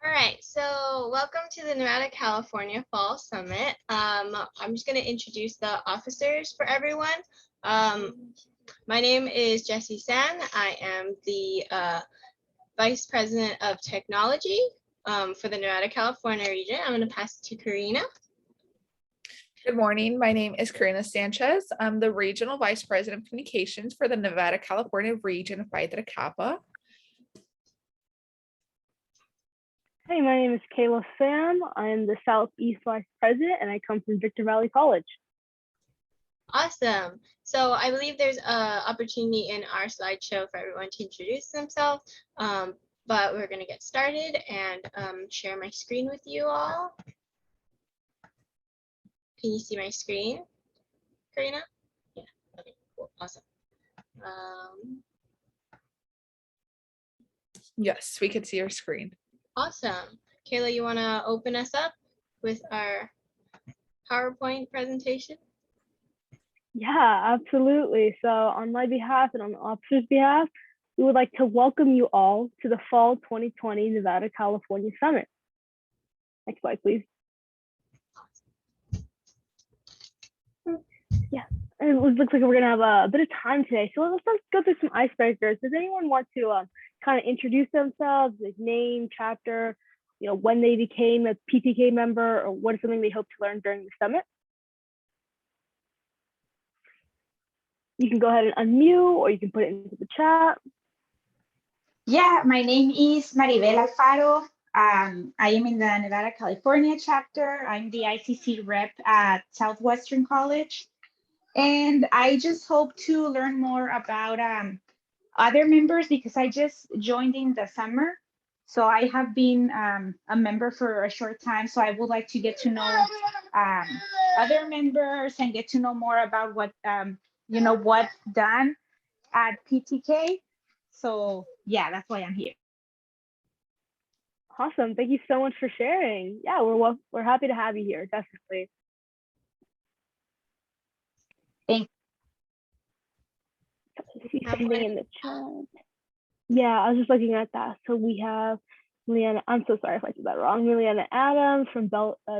All right, so welcome to the Nevada, California Fall Summit. I'm just going to introduce the officers for everyone. My name is Jessie San. I am the Vice President of Technology for the Nevada, California region. I'm going to pass it to Karina. Good morning. My name is Karina Sanchez. I'm the Regional Vice President of Communications for the Nevada, California region of Phi Theta Kappa. Hey, my name is Kayla Sam. I'm the Southeast Vice President and I come from Victor Valley College. Awesome. So I believe there's an opportunity in our slideshow for everyone to introduce themselves, but we're going to get started and share my screen with you all. Can you see my screen, Karina? Yeah, okay, cool, awesome. Yes, we could see your screen. Awesome. Kayla, you want to open us up with our PowerPoint presentation? Yeah, absolutely. So on my behalf and on the officers' behalf, we would like to welcome you all to the Fall 2020 Nevada, California Summit. Next slide, please. Yeah, and it looks like we're going to have a bit of time today. So let's go through some icebreakers. Does anyone want to kind of introduce themselves, like name, chapter, when they became a PTK member, or what is something they hope to learn during the summit? You can go ahead and unmute, or you can put it into the chat. Yeah, my name is Maribel Alfaro. I am in the Nevada, California chapter. I'm the ICC rep at Southwestern College. And I just hope to learn more about other members because I just joined in the summer. So I have been a member for a short time. So I would like to get to know other members and get to know more about what, what's done at PTK. So yeah, that's why I'm here. Awesome. Thank you so much for sharing. Yeah, we're happy to have you here, definitely. Thanks. I see something in the chat. Yeah, I was just looking at that. So we have Miliana, I'm so sorry if I said that wrong. Miliana Adams from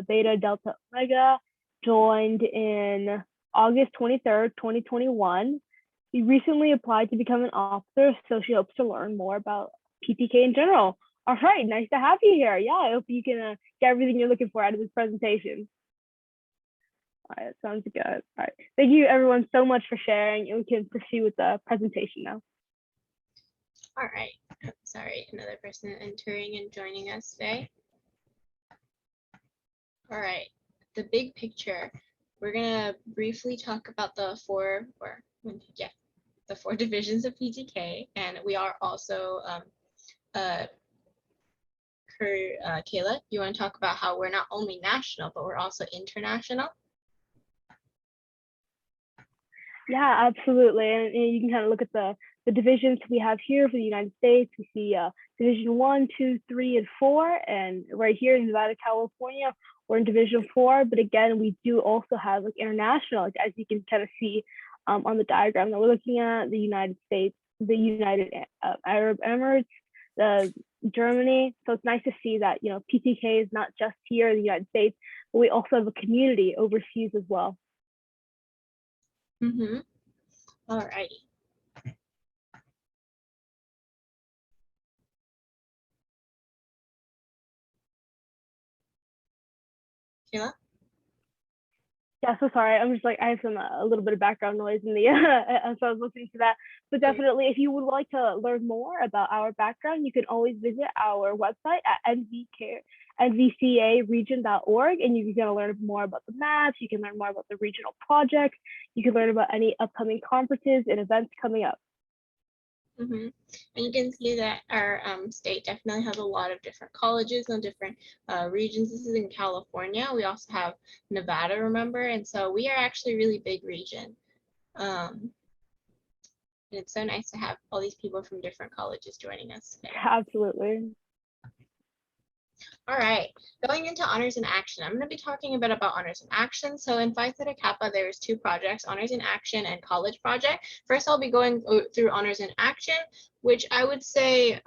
Beta Delta Omega joined in August 23rd, 2021. She recently applied to become an officer, so she hopes to learn more about PTK in general. All right, nice to have you here. Yeah, I hope you can get everything you're looking for out of this presentation. All right, sounds good. All right, thank you everyone so much for sharing, and we can proceed with the presentation now. All right, sorry, another person entering and joining us today. All right, the big picture. We're gonna briefly talk about the four divisions of PTK, and we are also Kayla, you want to talk about how we're not only national, but we're also international? Yeah, absolutely. And you can kind of look at the divisions we have here for the United States. We see Division 1, 2, 3, and 4. And right here in Nevada, California, we're in Division 4. But again, we do also have like international, like, as you can kind of see on the diagram that we're looking at, the United States, the United Arab Emirates, Germany. So it's nice to see that, PTK is not just here in the United States, but we also have a community overseas as well. Mm-hmm. All righty. Kayla? Yeah, so sorry. I'm just like, I have a little bit of background noise in the, so I was listening to that. But definitely, if you would like to learn more about our background, you can always visit our website at nvcaregion.org, and you can learn more about the maps. You can learn more about the regional projects. You can learn about any upcoming conferences and events coming up. Mm-hmm. And you can see that our state definitely has a lot of different colleges and different regions. This is in California. We also have Nevada, remember? And so we are actually a really big region. And it's so nice to have all these people from different colleges joining us today. Absolutely. All right, going into Honors in Action, I'm going to be talking a bit about Honors in Action. So in Phi Theta Kappa, there's two projects, Honors in Action and College Project. First, I'll be going through Honors in Action, which I would say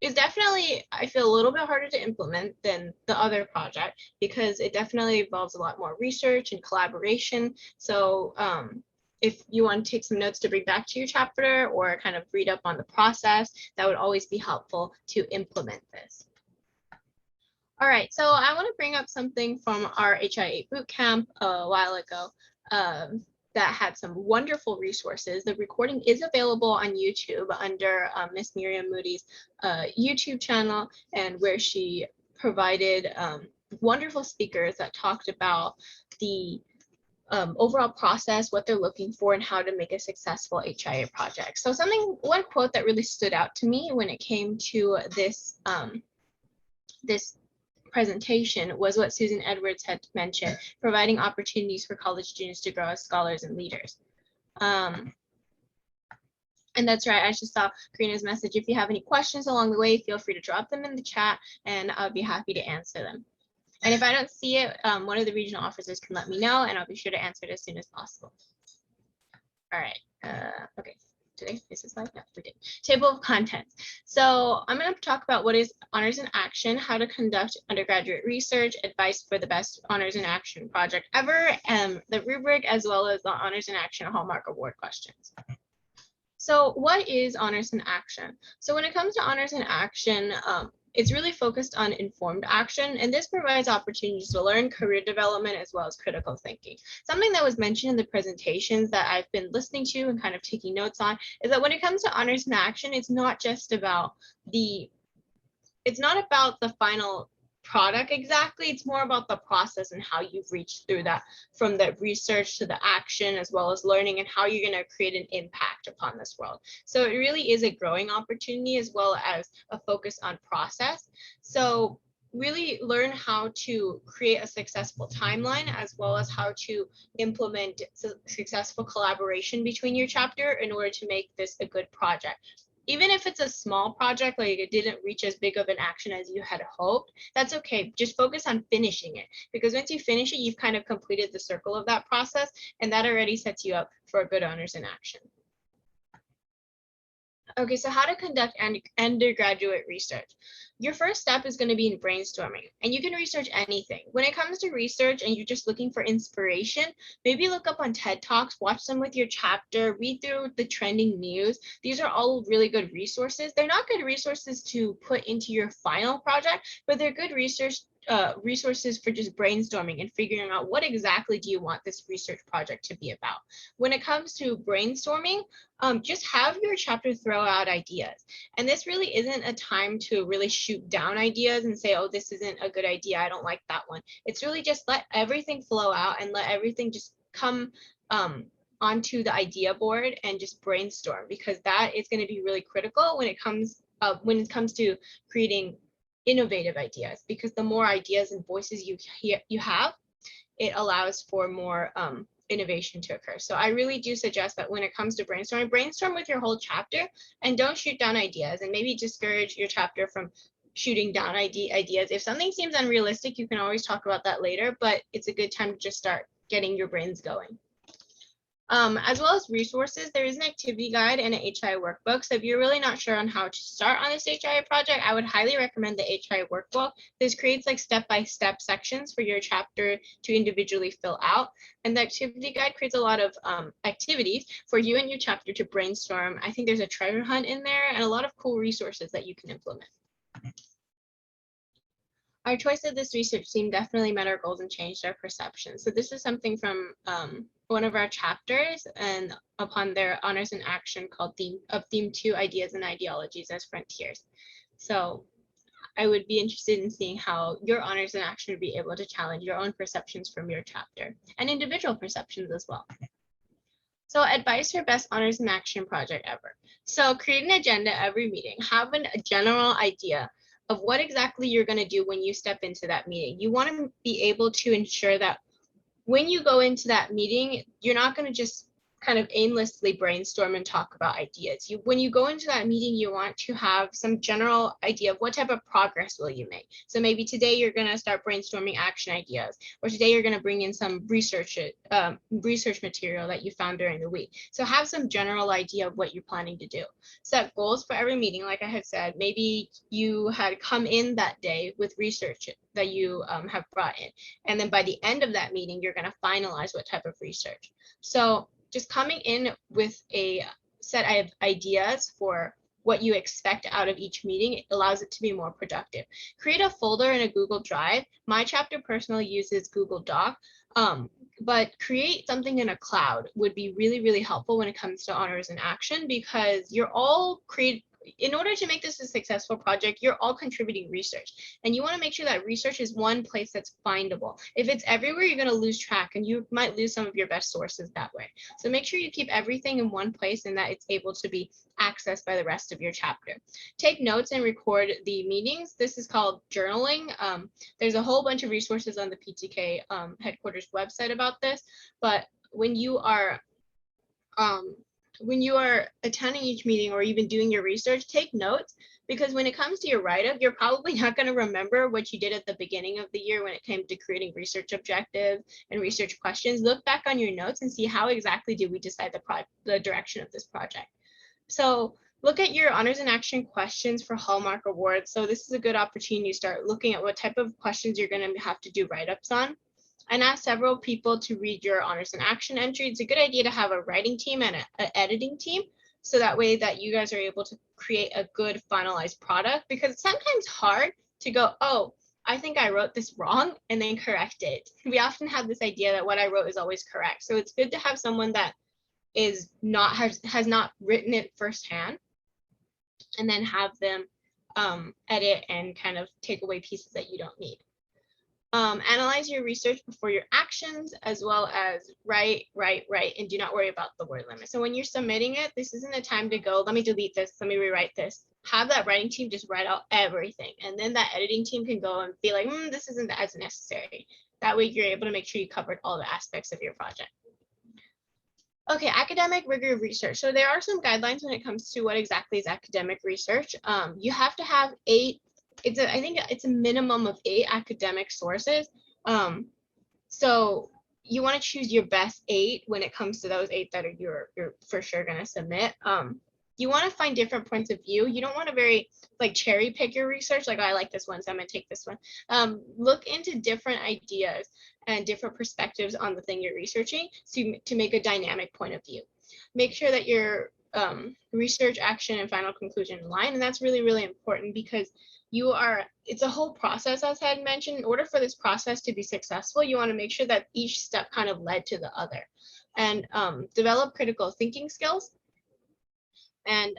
is definitely, I feel, a little bit harder to implement than the other project because it definitely involves a lot more research and collaboration. So if you want to take some notes to bring back to your chapter or kind of read up on the process, that would always be helpful to implement this. All right, so I want to bring up something from our HIA bootcamp a while ago that had some wonderful resources. The recording is available on YouTube under Miss Miriam Moody's YouTube channel, and where she provided wonderful speakers that talked about the overall process, what they're looking for, and how to make a successful HIA project. So one quote that really stood out to me when it came to this this presentation was what Susan Edwards had mentioned, providing opportunities for college students to grow as scholars and leaders. And that's right, I just saw Karina's message. If you have any questions along the way, feel free to drop them in the chat and I'll be happy to answer them. And if I don't see it, one of the regional officers can let me know and I'll be sure to answer it as soon as possible. All right, okay. Today, this is like, no, we did. Table of contents. So I'm going to talk about what is Honors in Action, how to conduct undergraduate research, advice for the best Honors in Action project ever, and the rubric, as well as the Honors in Action Hallmark Award questions. So what is Honors in Action? So when it comes to Honors in Action, it's really focused on informed action, and this provides opportunities to learn career development as well as critical thinking. Something that was mentioned in the presentations that I've been listening to and kind of taking notes on is that when it comes to Honors in Action, it's not about the final product exactly. It's more about the process and how you've reached through that, from the research to the action, as well as learning and how you're going to create an impact upon this world. So it really is a growing opportunity as well as a focus on process. So really learn how to create a successful timeline, as well as how to implement successful collaboration between your chapter in order to make this a good project. Even if it's a small project, like it didn't reach as big of an action as you had hoped, that's okay. Just focus on finishing it, because once you finish it, you've kind of completed the circle of that process, and that already sets you up for a good Honors in Action. Okay, so how to conduct undergraduate research. Your first step is going to be in brainstorming, and you can research anything. When it comes to research and you're just looking for inspiration, maybe look up on TED Talks, watch some with your chapter, read through the trending news. These are all really good resources. They're not good resources to put into your final project, but they're good resources for just brainstorming and figuring out what exactly do you want this research project to be about. When it comes to brainstorming, just have your chapter throw out ideas. And this really isn't a time to really shoot down ideas and say, oh, this isn't a good idea, I don't like that one. It's really just let everything flow out and let everything just come onto the idea board and just brainstorm, because that is going to be really critical when it comes to creating innovative ideas, because the more ideas and voices you have, it allows for more innovation to occur. So I really do suggest that when it comes to brainstorming, brainstorm with your whole chapter and don't shoot down ideas, and maybe discourage your chapter from shooting down ideas. If something seems unrealistic, you can always talk about that later, but it's a good time to just start getting your brains going. As well as resources, there is an activity guide and an HIA workbook. So if you're really not sure on how to start on this HIA project, I would highly recommend the HIA workbook. This creates like step-by-step sections for your chapter to individually fill out. And the activity guide creates a lot of activities for you and your chapter to brainstorm. I think there's a treasure hunt in there and a lot of cool resources that you can implement. Our choice of this research theme definitely met our goals and changed our perception. So this is something from one of our chapters, and upon their Honors in Action called Theme 2, Ideas and Ideologies as Frontiers. So I would be interested in seeing how your Honors in Action would be able to challenge your own perceptions from your chapter and individual perceptions as well. So advice for best Honors in Action project ever. So create an agenda every meeting. Have a general idea of what exactly you're going to do when you step into that meeting. You want to be able to ensure that when you go into that meeting, you're not going to just kind of aimlessly brainstorm and talk about ideas. When you go into that meeting, you want to have some general idea of what type of progress will you make. So maybe today you're going to start brainstorming action ideas, or today you're going to bring in some research material that you found during the week. So have some general idea of what you're planning to do. Set goals for every meeting. Like I had said, maybe you had come in that day with research that you have brought in. And then by the end of that meeting, you're going to finalize what type of research. So just coming in with a set of ideas for what you expect out of each meeting, it allows it to be more productive. Create a folder in a Google Drive. My chapter personally uses Google Doc, but create something in a cloud would be really, really helpful when it comes to honors and action, because you're all in order to make this a successful project, you're all contributing research, and you want to make sure that research is one place that's findable. If it's everywhere, you're going to lose track, and you might lose some of your best sources that way. So make sure you keep everything in one place and that it's able to be accessed by the rest of your chapter. Take notes and record the meetings. This is called journaling. There's a whole bunch of resources on the PTK headquarters website about this, but when you are attending each meeting or even doing your research, take notes, because when it comes to your write-up, you're probably not going to remember what you did at the beginning of the year when it came to creating research objectives and research questions. Look back on your notes and see how exactly did we decide the direction of this project. So look at your honors and action questions for Hallmark Awards. So this is a good opportunity to start looking at what type of questions you're going to have to do write-ups on. And ask several people to read your honors and action entry. It's a good idea to have a writing team and an editing team, so that way that you guys are able to create a good finalized product, because it's sometimes hard to go, oh, I think I wrote this wrong, and then correct it. We often have this idea that what I wrote is always correct. So it's good to have someone that has not written it firsthand, and then have them edit and kind of take away pieces that you don't need. Analyze your research before your actions, as well as write, and do not worry about the word limit. So when you're submitting it, this isn't a time to go, let me delete this, let me rewrite this. Have that writing team just write out everything, and then that editing team can go and be like, this isn't as necessary. That way you're able to make sure you covered all the aspects of your project. Okay, academic rigor of research. So there are some guidelines when it comes to what exactly is academic research. You have to have 8. I think it's a minimum of 8 academic sources. So you want to choose your best 8 when it comes to those 8 that are you're for sure going to submit. You want to find different points of view. You don't want to very cherry pick your research. Like, oh, I like this one, so I'm going to take this one. Look into different ideas and different perspectives on the thing you're researching, to make a dynamic point of view. Make sure that your research, action, and final conclusion align, and that's really, really important, because it's a whole process, as I had mentioned. In order for this process to be successful, you want to make sure that each step kind of led to the other, and develop critical thinking skills. And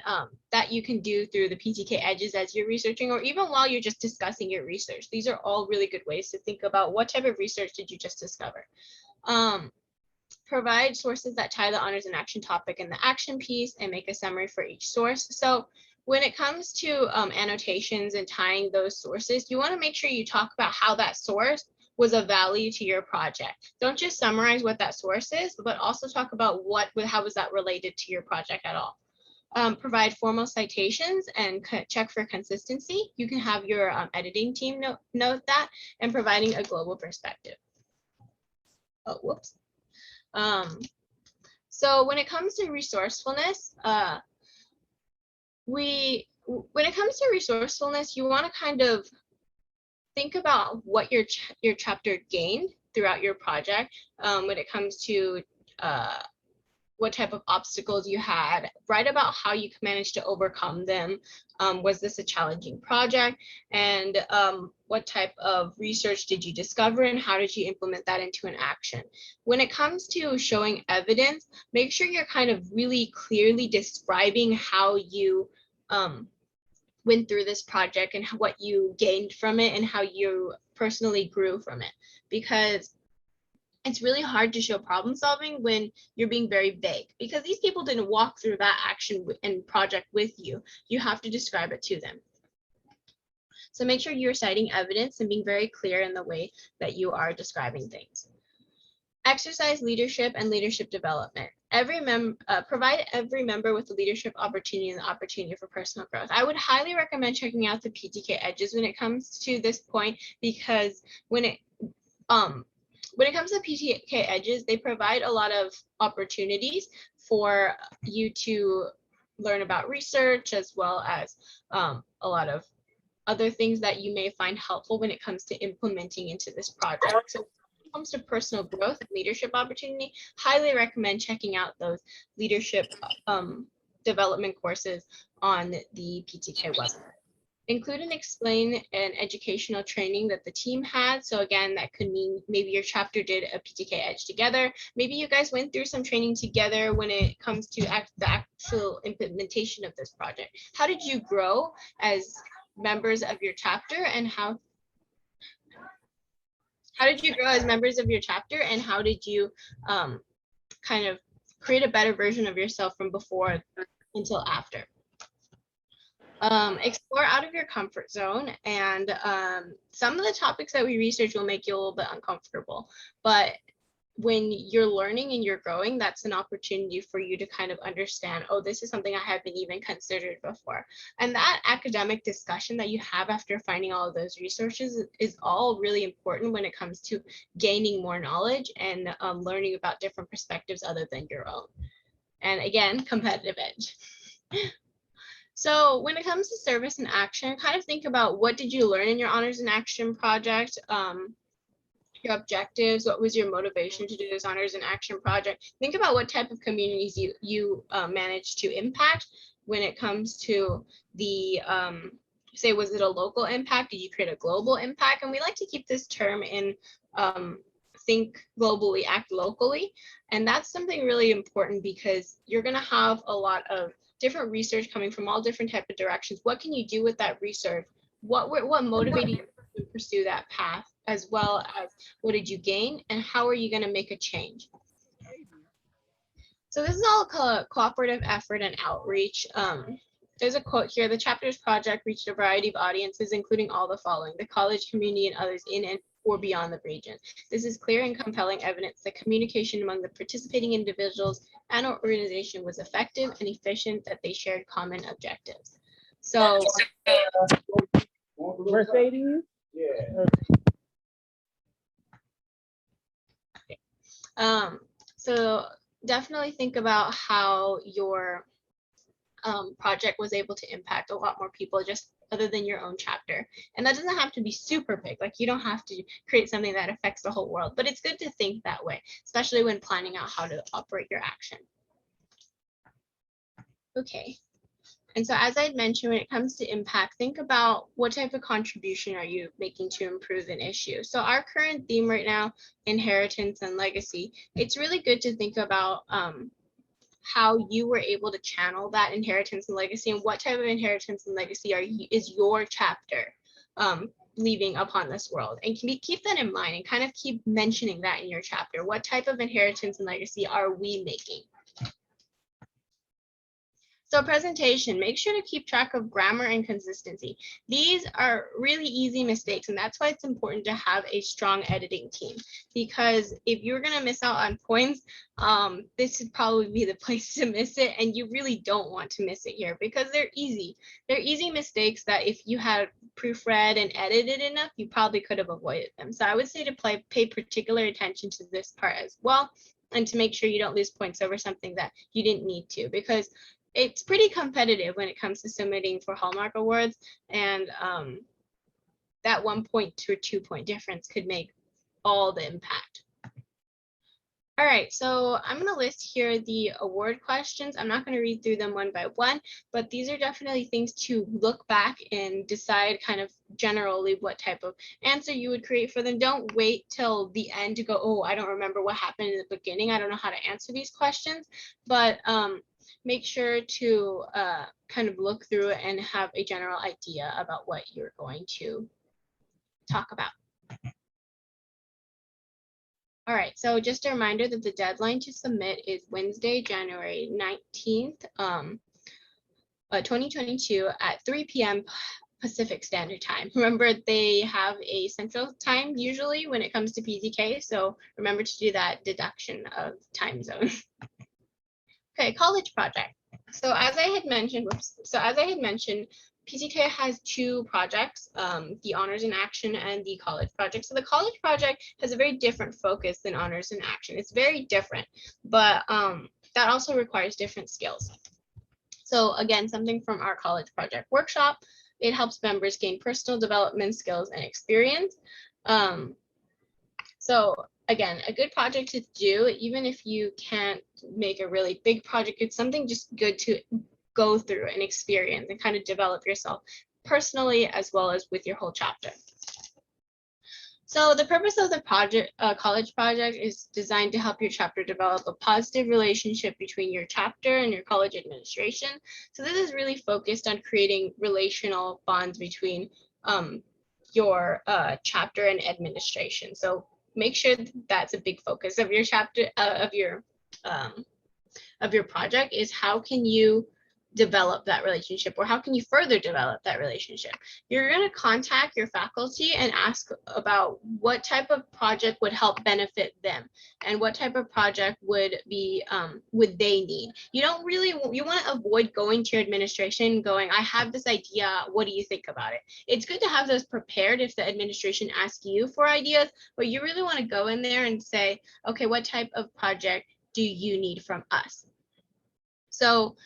that you can do through the PTK edges as you're researching, or even while you're just discussing your research. These are all really good ways to think about what type of research did you just discover. Provide sources that tie the honors and action topic in the action piece, and make a summary for each source. So when it comes to annotations and tying those sources, you want to make sure you talk about how that source was of value to your project. Don't just summarize what that source is, but also talk about how was that related to your project at all. Provide formal citations and check for consistency. You can have your editing team note that, and providing a global perspective. Oh, whoops. So when it comes to resourcefulness, you want to kind of think about what your chapter gained throughout your project. When it comes to what type of obstacles you had, write about how you managed to overcome them. Was this a challenging project? And what type of research did you discover, and how did you implement that into an action? When it comes to showing evidence, make sure you're kind of really clearly describing how you went through this project, and what you gained from it, and how you personally grew from it. Because it's really hard to show problem solving when you're being very vague, because these people didn't walk through that action and project with you. You have to describe it to them. So make sure you're citing evidence and being very clear in the way that you are describing things. Exercise leadership and leadership development. Provide every member with the leadership opportunity and the opportunity for personal growth. I would highly recommend checking out the PTK Edges when it comes to this point, because when it comes to PTK Edges, they provide a lot of opportunities for you to learn about research, as well as a lot of other things that you may find helpful when it comes to implementing into this project. So when it comes to personal growth and leadership opportunity, highly recommend checking out those leadership development courses on the PTK website. Include and explain an educational training that the team had. So again, that could mean maybe your chapter did a PTK Edge together. Maybe you guys went through some training together when it comes to the actual implementation of this project. How did you grow as members of your chapter, and how did you grow as members of your chapter, and how did you kind of create a better version of yourself from before until after? Explore out of your comfort zone, and some of the topics that we research will make you a little bit uncomfortable, but when you're learning and you're growing, that's an opportunity for you to kind of understand, oh, this is something I haven't even considered before. And that academic discussion that you have after finding all of those resources is all really important when it comes to gaining more knowledge and learning about different perspectives other than your own. And again, competitive edge. So when it comes to service and action, kind of think about, what did you learn in your honors and action project? Your objectives, what was your motivation to do this honors and action project? Think about what type of communities you managed to impact. When it comes to the, say, was it a local impact? Did you create a global impact? And we like to keep this term in think globally, act locally. And that's something really important, because you're gonna have a lot of different research coming from all different type of directions. What can you do with that research? What motivated you to pursue that path, as well as what did you gain, and how are you going to make a change? So this is all cooperative effort and outreach. There's a quote here: the chapters project reached a variety of audiences, including all the following: the college, community, and others in and or beyond the region. This is clear and compelling evidence that communication among the participating individuals and organization was effective and efficient, that they shared common objectives. So Mercedes? So definitely think about how your project was able to impact a lot more people, just other than your own chapter. And that doesn't have to be super big. Like, you don't have to create something that affects the whole world, but it's good to think that way, especially when planning out how to operate your action. Okay. And so, as I mentioned, when it comes to impact, think about what type of contribution are you making to improve an issue. So our current theme right now, inheritance and legacy, it's really good to think about how you were able to channel that inheritance and legacy, and what type of inheritance and legacy is your chapter leaving upon this world. And keep that in mind, and kind of keep mentioning that in your chapter. What type of inheritance and legacy are we making? So presentation, make sure to keep track of grammar and consistency. These are really easy mistakes, and that's why it's important to have a strong editing team, because if you're going to miss out on points, this would probably be the place to miss it, and you really don't want to miss it here, because they're easy. They're easy mistakes that if you had proofread and edited enough, you probably could have avoided them. So I would say to pay particular attention to this part as well, and to make sure you don't lose points over something that you didn't need to, because it's pretty competitive when it comes to submitting for Hallmark Awards, and that 1 point to 2 point difference could make all the impact. All right, so I'm going to list here the award questions. I'm not going to read through them one by one, but these are definitely things to look back and decide kind of generally what type of answer you would create for them. Don't wait till the end to go, oh, I don't remember what happened in the beginning. I don't know how to answer these questions, but make sure to kind of look through it and have a general idea about what you're going to talk about. All right, so just a reminder that the deadline to submit is Wednesday, January 19th, 2022 at 3 p.m. Pacific Standard Time. Remember, they have a central time usually when it comes to PTK, so remember to do that deduction of time zone. Okay, college project. So as I had mentioned, PTK has two projects, the Honors in Action and the College Project. So the College Project has a very different focus than Honors in Action. It's very different, but that also requires different skills. So again, something from our College Project workshop, it helps members gain personal development skills and experience. So again, a good project to do, even if you can't make a really big project, it's something just good to go through and experience and kind of develop yourself personally as well as with your whole chapter. So the purpose of the college project is designed to help your chapter develop a positive relationship between your chapter and your college administration. So this is really focused on creating relational bonds between your chapter and administration. So make sure that's a big focus of your chapter, of your project, is how can you develop that relationship, or how can you further develop that relationship? You're going to contact your faculty and ask about what type of project would help benefit them and what type of project would they need. You want to avoid going to your administration going, I have this idea, what do you think about it? It's good to have those prepared if the administration asks you for ideas, but you really want to go in there and say, okay, what type of project do you need from us? So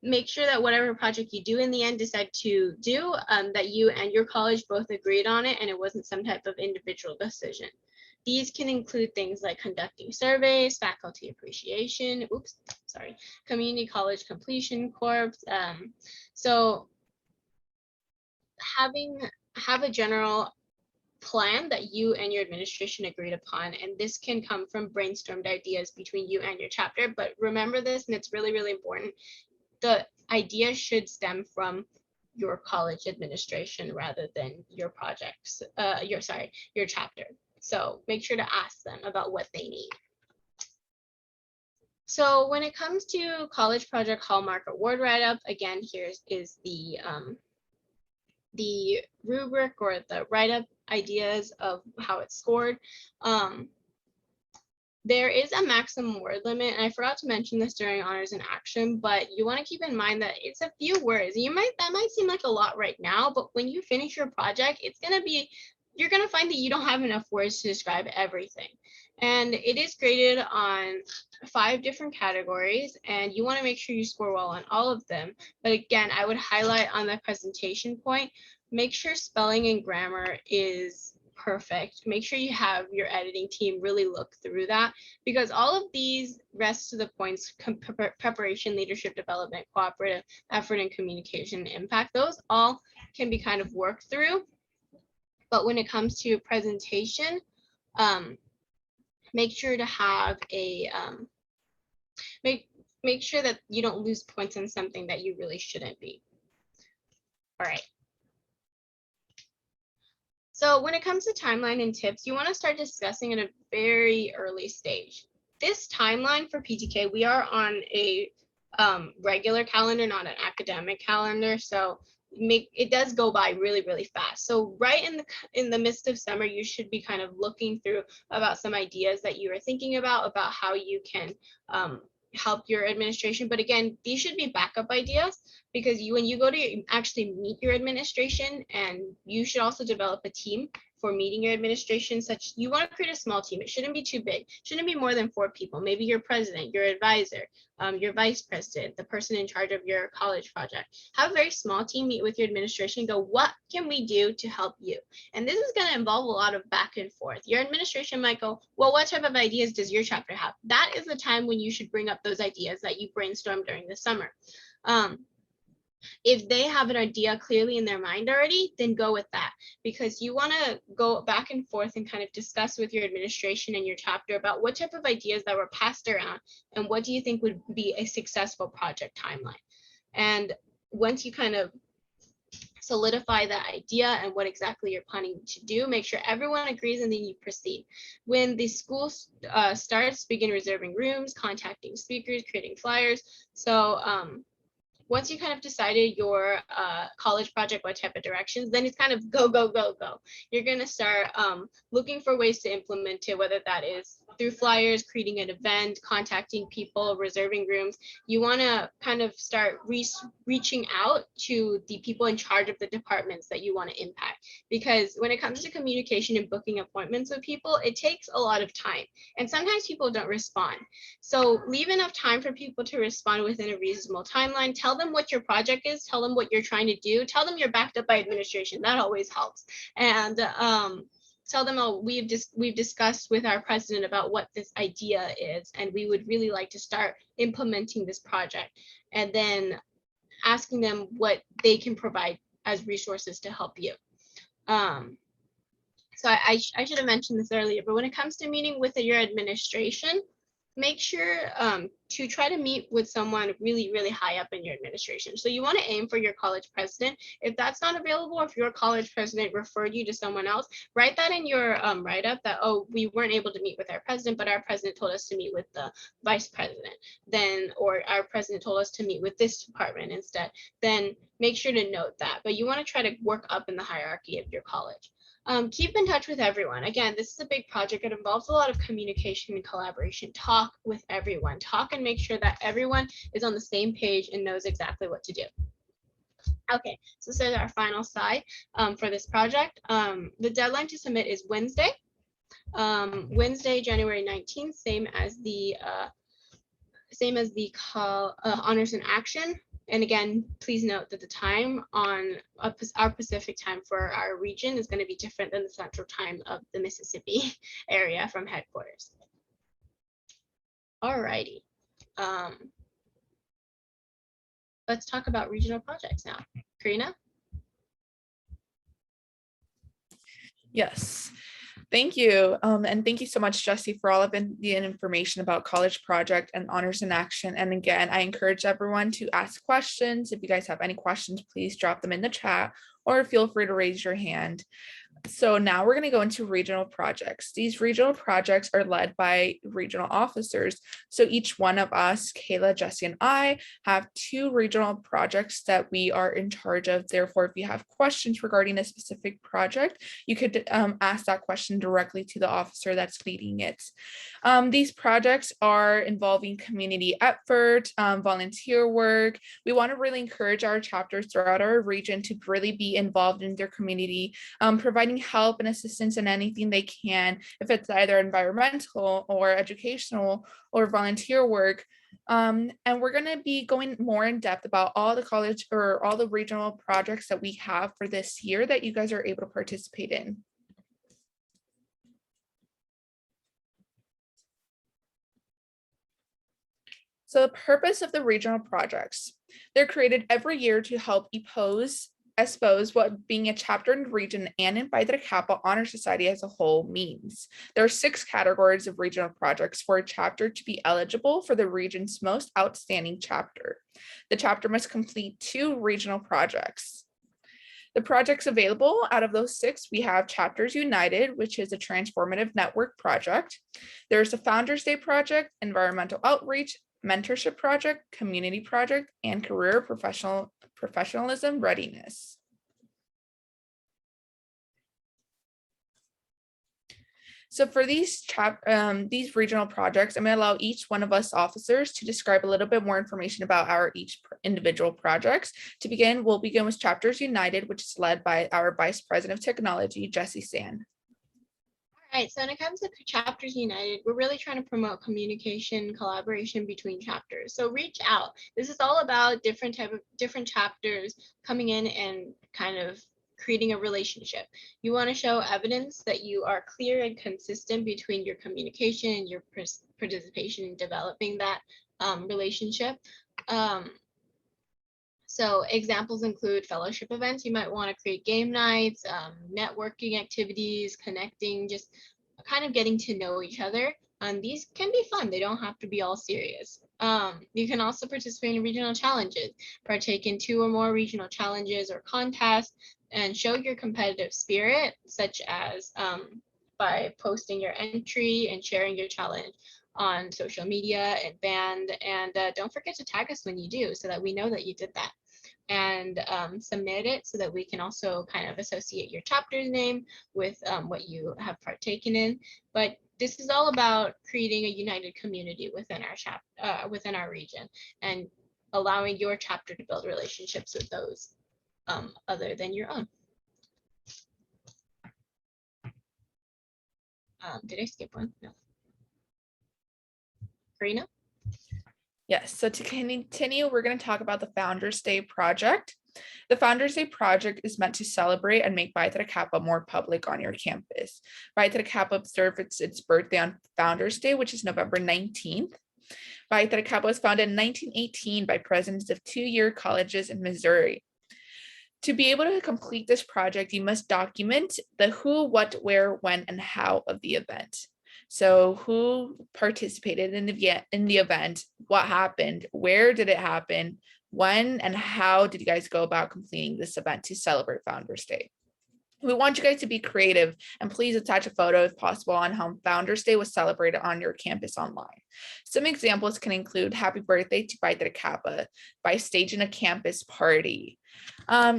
make sure that whatever project you do in the end decide to do, that you and your college both agreed on it and it wasn't some type of individual decision. These can include things like conducting surveys, faculty appreciation, community college completion corps. So have a general plan that you and your administration agreed upon, and this can come from brainstormed ideas between you and your chapter. But remember this, and it's really, really important, the idea should stem from your college administration rather than your projects, your chapter. So make sure to ask them about what they need. So when it comes to College Project Hallmark Award write-up, again, here is the rubric or the write-up ideas of how it's scored. There is a maximum word limit, and I forgot to mention this during Honors in Action, but you want to keep in mind that it's a few words. That might seem like a lot right now, but when you finish your project, you're gonna find that you don't have enough words to describe everything. And it is graded on 5 different categories, and you want to make sure you score well on all of them. But again, I would highlight on the presentation point, make sure spelling and grammar is perfect. Make sure you have your editing team really look through that, because all of these rest of the points, preparation, leadership development, cooperative effort, and communication impact, those all can be kind of worked through. But when it comes to presentation, make sure to have a make sure that you don't lose points on something that you really shouldn't be. All right. So when it comes to timeline and tips, you want to start discussing at a very early stage. This timeline for PTK, we are on a regular calendar, not an academic calendar. So it does go by really, really fast. So right in the midst of summer, you should be kind of looking through about some ideas that you are thinking about how you can help your administration. But again, these should be backup ideas, because when you go to actually meet your administration, and you should also develop a team for meeting your administration, you want to create a small team. It shouldn't be too big. It shouldn't be more than 4 people. Maybe your president, your advisor, your vice president, the person in charge of your college project. Have a very small team, meet with your administration, and go, what can we do to help you? And this is going to involve a lot of back and forth. Your administration might go, well, what type of ideas does your chapter have? That is the time when you should bring up those ideas that you brainstormed during the summer. If they have an idea clearly in their mind already, then go with that, because you want to go back and forth and kind of discuss with your administration and your chapter about what type of ideas that were passed around and what do you think would be a successful project timeline. And once you kind of solidify that idea and what exactly you're planning to do, make sure everyone agrees, and then you proceed. When the school starts, begin reserving rooms, contacting speakers, creating flyers. So once you kind of decided your college project, what type of directions, then it's kind of go, go, go, go. You're going to start looking for ways to implement it, whether that is through flyers, creating an event, contacting people, reserving rooms. You want to kind of start reaching out to the people in charge of the departments that you want to impact. Because when it comes to communication and booking appointments with people, it takes a lot of time. And sometimes people don't respond. So leave enough time for people to respond within a reasonable timeline. Tell them what your project is. Tell them what you're trying to do. Tell them you're backed up by administration. That always helps. And tell them, oh, we've discussed with our president about what this idea is, and we would really like to start implementing this project. And then asking them what they can provide as resources to help you. So I should have mentioned this earlier, but when it comes to meeting with your administration, make sure to try to meet with someone really, really high up in your administration. So you want to aim for your college president. If that's not available, if your college president referred you to someone else, write that in your write-up that, oh, we weren't able to meet with our president, but our president told us to meet with the vice president. Then, or our president told us to meet with this department instead. Then make sure to note that. But you want to try to work up in the hierarchy of your college. Keep in touch with everyone. Again, this is a big project. It involves a lot of communication and collaboration. Talk with everyone. Talk and make sure that everyone is on the same page and knows exactly what to do. Okay, so this is our final slide for this project. The deadline to submit is Wednesday. Wednesday, January 19th, same as the honors in action. And again, please note that the time on our Pacific time for our region is going to be different than the central time of the Mississippi area from headquarters. All righty. Let's talk about regional projects now. Karina? Yes. Thank you. And thank you so much, Jesse, for all of the information about College Project and Honors in Action. And again, I encourage everyone to ask questions. If you guys have any questions, please drop them in the chat or feel free to raise your hand. So now we're going to go into regional projects. These regional projects are led by regional officers. So each one of us, Kayla, Jesse, and I, have 2 regional projects that we are in charge of. Therefore, if you have questions regarding a specific project, you could ask that question directly to the officer that's leading it. These projects are involving community effort, volunteer work. We want to really encourage our chapters throughout our region to really be involved in their community, providing help and assistance in anything they can, if it's either environmental or educational or volunteer work. And we're going to be going more in depth about all the college or all the regional projects that we have for this year that you guys are able to participate in. So the purpose of the regional projects, they're created every year to help expose what being a chapter in the region and in Phi Theta Kappa Honor Society as a whole means. There are 6 categories of regional projects for a chapter to be eligible for the region's most outstanding chapter. The chapter must complete 2 regional projects. The projects available out of those 6, we have Chapters United, which is a transformative network project. There's a Founders Day project, environmental outreach, mentorship project, community project, and career professionalism readiness. So for these regional projects, I'm going to allow each one of us officers to describe a little bit more information about our each individual projects. To begin, we'll begin with Chapters United, which is led by our Vice President of Technology, Jesse Sand. All right, so when it comes to Chapters United, we're really trying to promote communication, collaboration between chapters. So reach out. This is all about different chapters coming in and kind of creating a relationship. You want to show evidence that you are clear and consistent between your communication and your participation in developing that relationship. So examples include fellowship events. You might want to create game nights, networking activities, connecting, just kind of getting to know each other. These can be fun. They don't have to be all serious. You can also participate in regional challenges, partake in 2 or more regional challenges or contests, and show your competitive spirit, such as by posting your entry and sharing your challenge on social media and band. And don't forget to tag us when you do so that we know that you did that. And submit it so that we can also kind of associate your chapter's name with what you have partaken in. But this is all about creating a united community within within our region, and allowing your chapter to build relationships with those other than your own. Did I skip one? No. Karina? Yes, so to continue, we're going to talk about the Founders Day project. The Founders Day project is meant to celebrate and make Phi Theta Kappa more public on your campus. Phi Theta Kappa observes its birthday on Founders Day, which is November 19th. Phi Theta Kappa was founded in 1918 by presidents of 2-year colleges in Missouri. To be able to complete this project, you must document the who, what, where, when, and how of the event. So who participated in the event, what happened, where did it happen, when and how did you guys go about completing this event to celebrate Founders Day? We want you guys to be creative, and please attach a photo if possible on how Founders Day was celebrated on your campus online. Some examples can include happy birthday to Phi Theta Kappa by staging a campus party.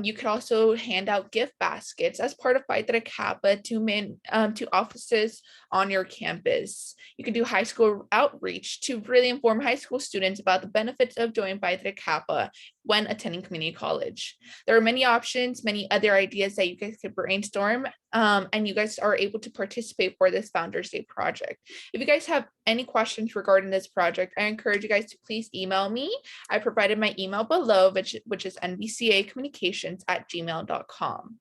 You could also hand out gift baskets as part of Phi Theta Kappa to offices on your campus. You can do high school outreach to really inform high school students about the benefits of joining Phi Theta Kappa when attending community college. There are many options, many other ideas that you guys could brainstorm, and you guys are able to participate for this Founders Day project. If you guys have any questions regarding this project, I encourage you guys to please email me. I provided my email below, which is nvcacommunications@gmail.com.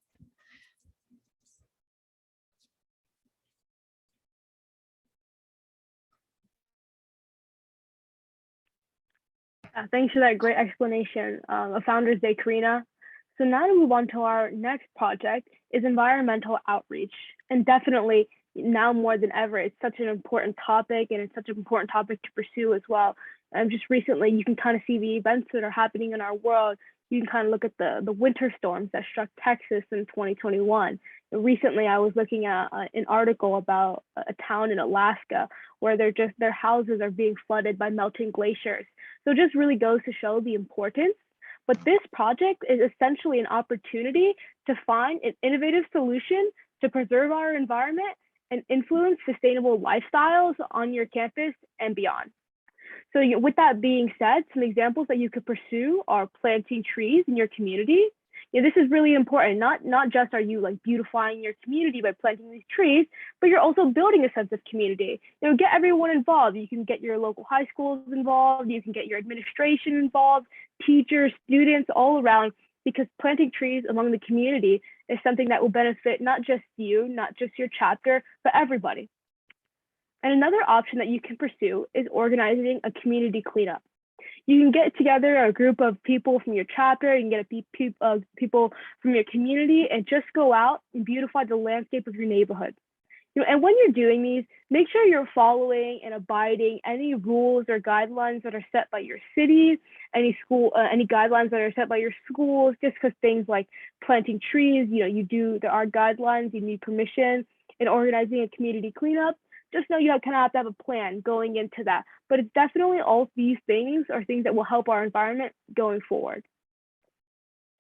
Thanks for that great explanation of Founders Day, Karina. So now to move on to our next project is environmental outreach. And definitely now more than ever, it's such an important topic, and it's such an important topic to pursue as well. And just recently, you can kind of see the events that are happening in our world. You can kind of look at the winter storms that struck Texas in 2021. And recently, I was looking at an article about a town in Alaska where their houses are being flooded by melting glaciers. So it just really goes to show the importance. But this project is essentially an opportunity to find an innovative solution to preserve our environment and influence sustainable lifestyles on your campus and beyond. So with that being said, some examples that you could pursue are planting trees in your community. This is really important. Not just are you like beautifying your community by planting these trees, but you're also building a sense of community. Get everyone involved. You can get your local high schools involved. You can get your administration involved, teachers, students, all around, because planting trees among the community is something that will benefit not just you, not just your chapter, but everybody. And another option that you can pursue is organizing a community cleanup. You can get together a group of people from your chapter, you can get people from your community, and just go out and beautify the landscape of your neighborhood. And when you're doing these, make sure you're following and abiding any rules or guidelines that are set by your city, any guidelines that are set by your schools, just because things like planting trees, there are guidelines, you need permission. In organizing a community cleanup, just know you kind of have to have a plan going into that. But it's definitely all these things are things that will help our environment going forward.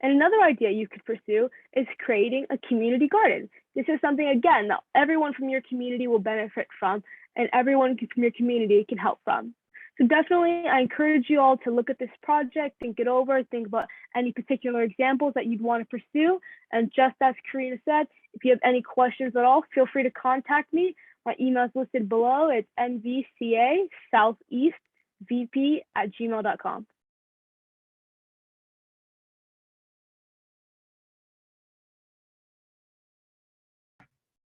And another idea you could pursue is creating a community garden. This is something, again, that everyone from your community will benefit from, and everyone from your community can help from. So definitely, I encourage you all to look at this project, think it over, think about any particular examples that you'd want to pursue. And just as Karina said, if you have any questions at all, feel free to contact me. My email is listed below. It's nvcasoutheastvp@gmail.com.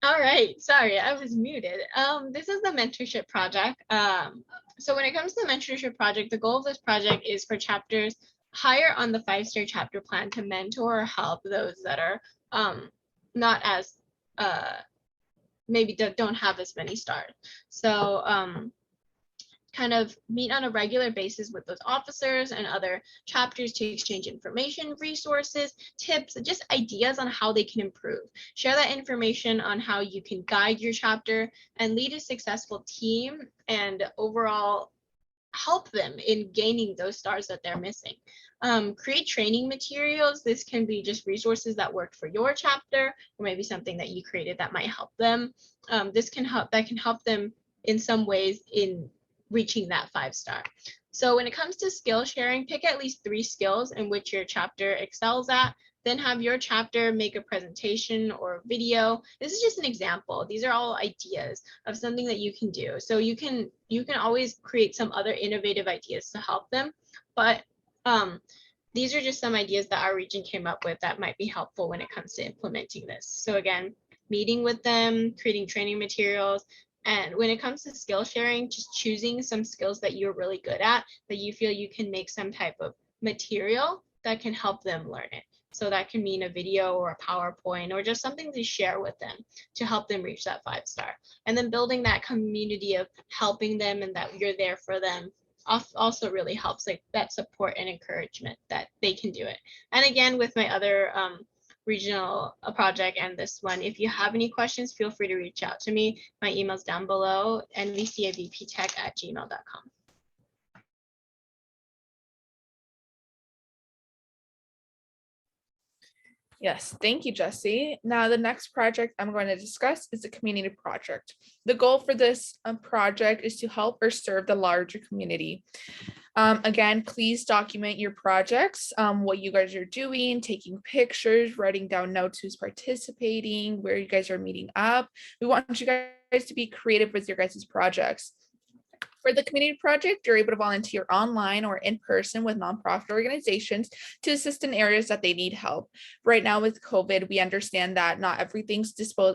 All right, sorry, I was muted. This is the mentorship project. So when it comes to the mentorship project, the goal of this project is for chapters higher on the 5-star chapter plan to mentor or help those that are not as maybe don't have as many stars. So kind of meet on a regular basis with those officers and other chapters to exchange information, resources, tips, just ideas on how they can improve. Share that information on how you can guide your chapter and lead a successful team and overall help them in gaining those stars that they're missing. Create training materials. This can be just resources that worked for your chapter, or maybe something that you created that might help them. This can help them in some ways in reaching that 5-star. So when it comes to skill sharing, pick at least 3 skills in which your chapter excels at. Then have your chapter make a presentation or a video. This is just an example. These are all ideas of something that you can do. So you can always create some other innovative ideas to help them. But these are just some ideas that our region came up with that might be helpful when it comes to implementing this. So again, meeting with them, creating training materials, and when it comes to skill sharing, just choosing some skills that you're really good at, that you feel you can make some type of material that can help them learn it. So that can mean a video or a PowerPoint or just something to share with them to help them reach that 5-star. And then building that community of helping them and that you're there for them also really helps, like that support and encouragement that they can do it. And again, with my other regional project and this one, if you have any questions, feel free to reach out to me. My email's down below, nvcavptech@gmail.com. Yes, thank you, Jessie. Now, the next project I'm going to discuss is the community project. The goal for this project is to help or serve the larger community. Again, please document your projects, what you guys are doing, taking pictures, writing down notes, who's participating, where you guys are meeting up. We want you guys to be creative with your guys' projects. For the community project, you're able to volunteer online or in person with nonprofit organizations to assist in areas that they need help. Right now with COVID, we understand that not everything's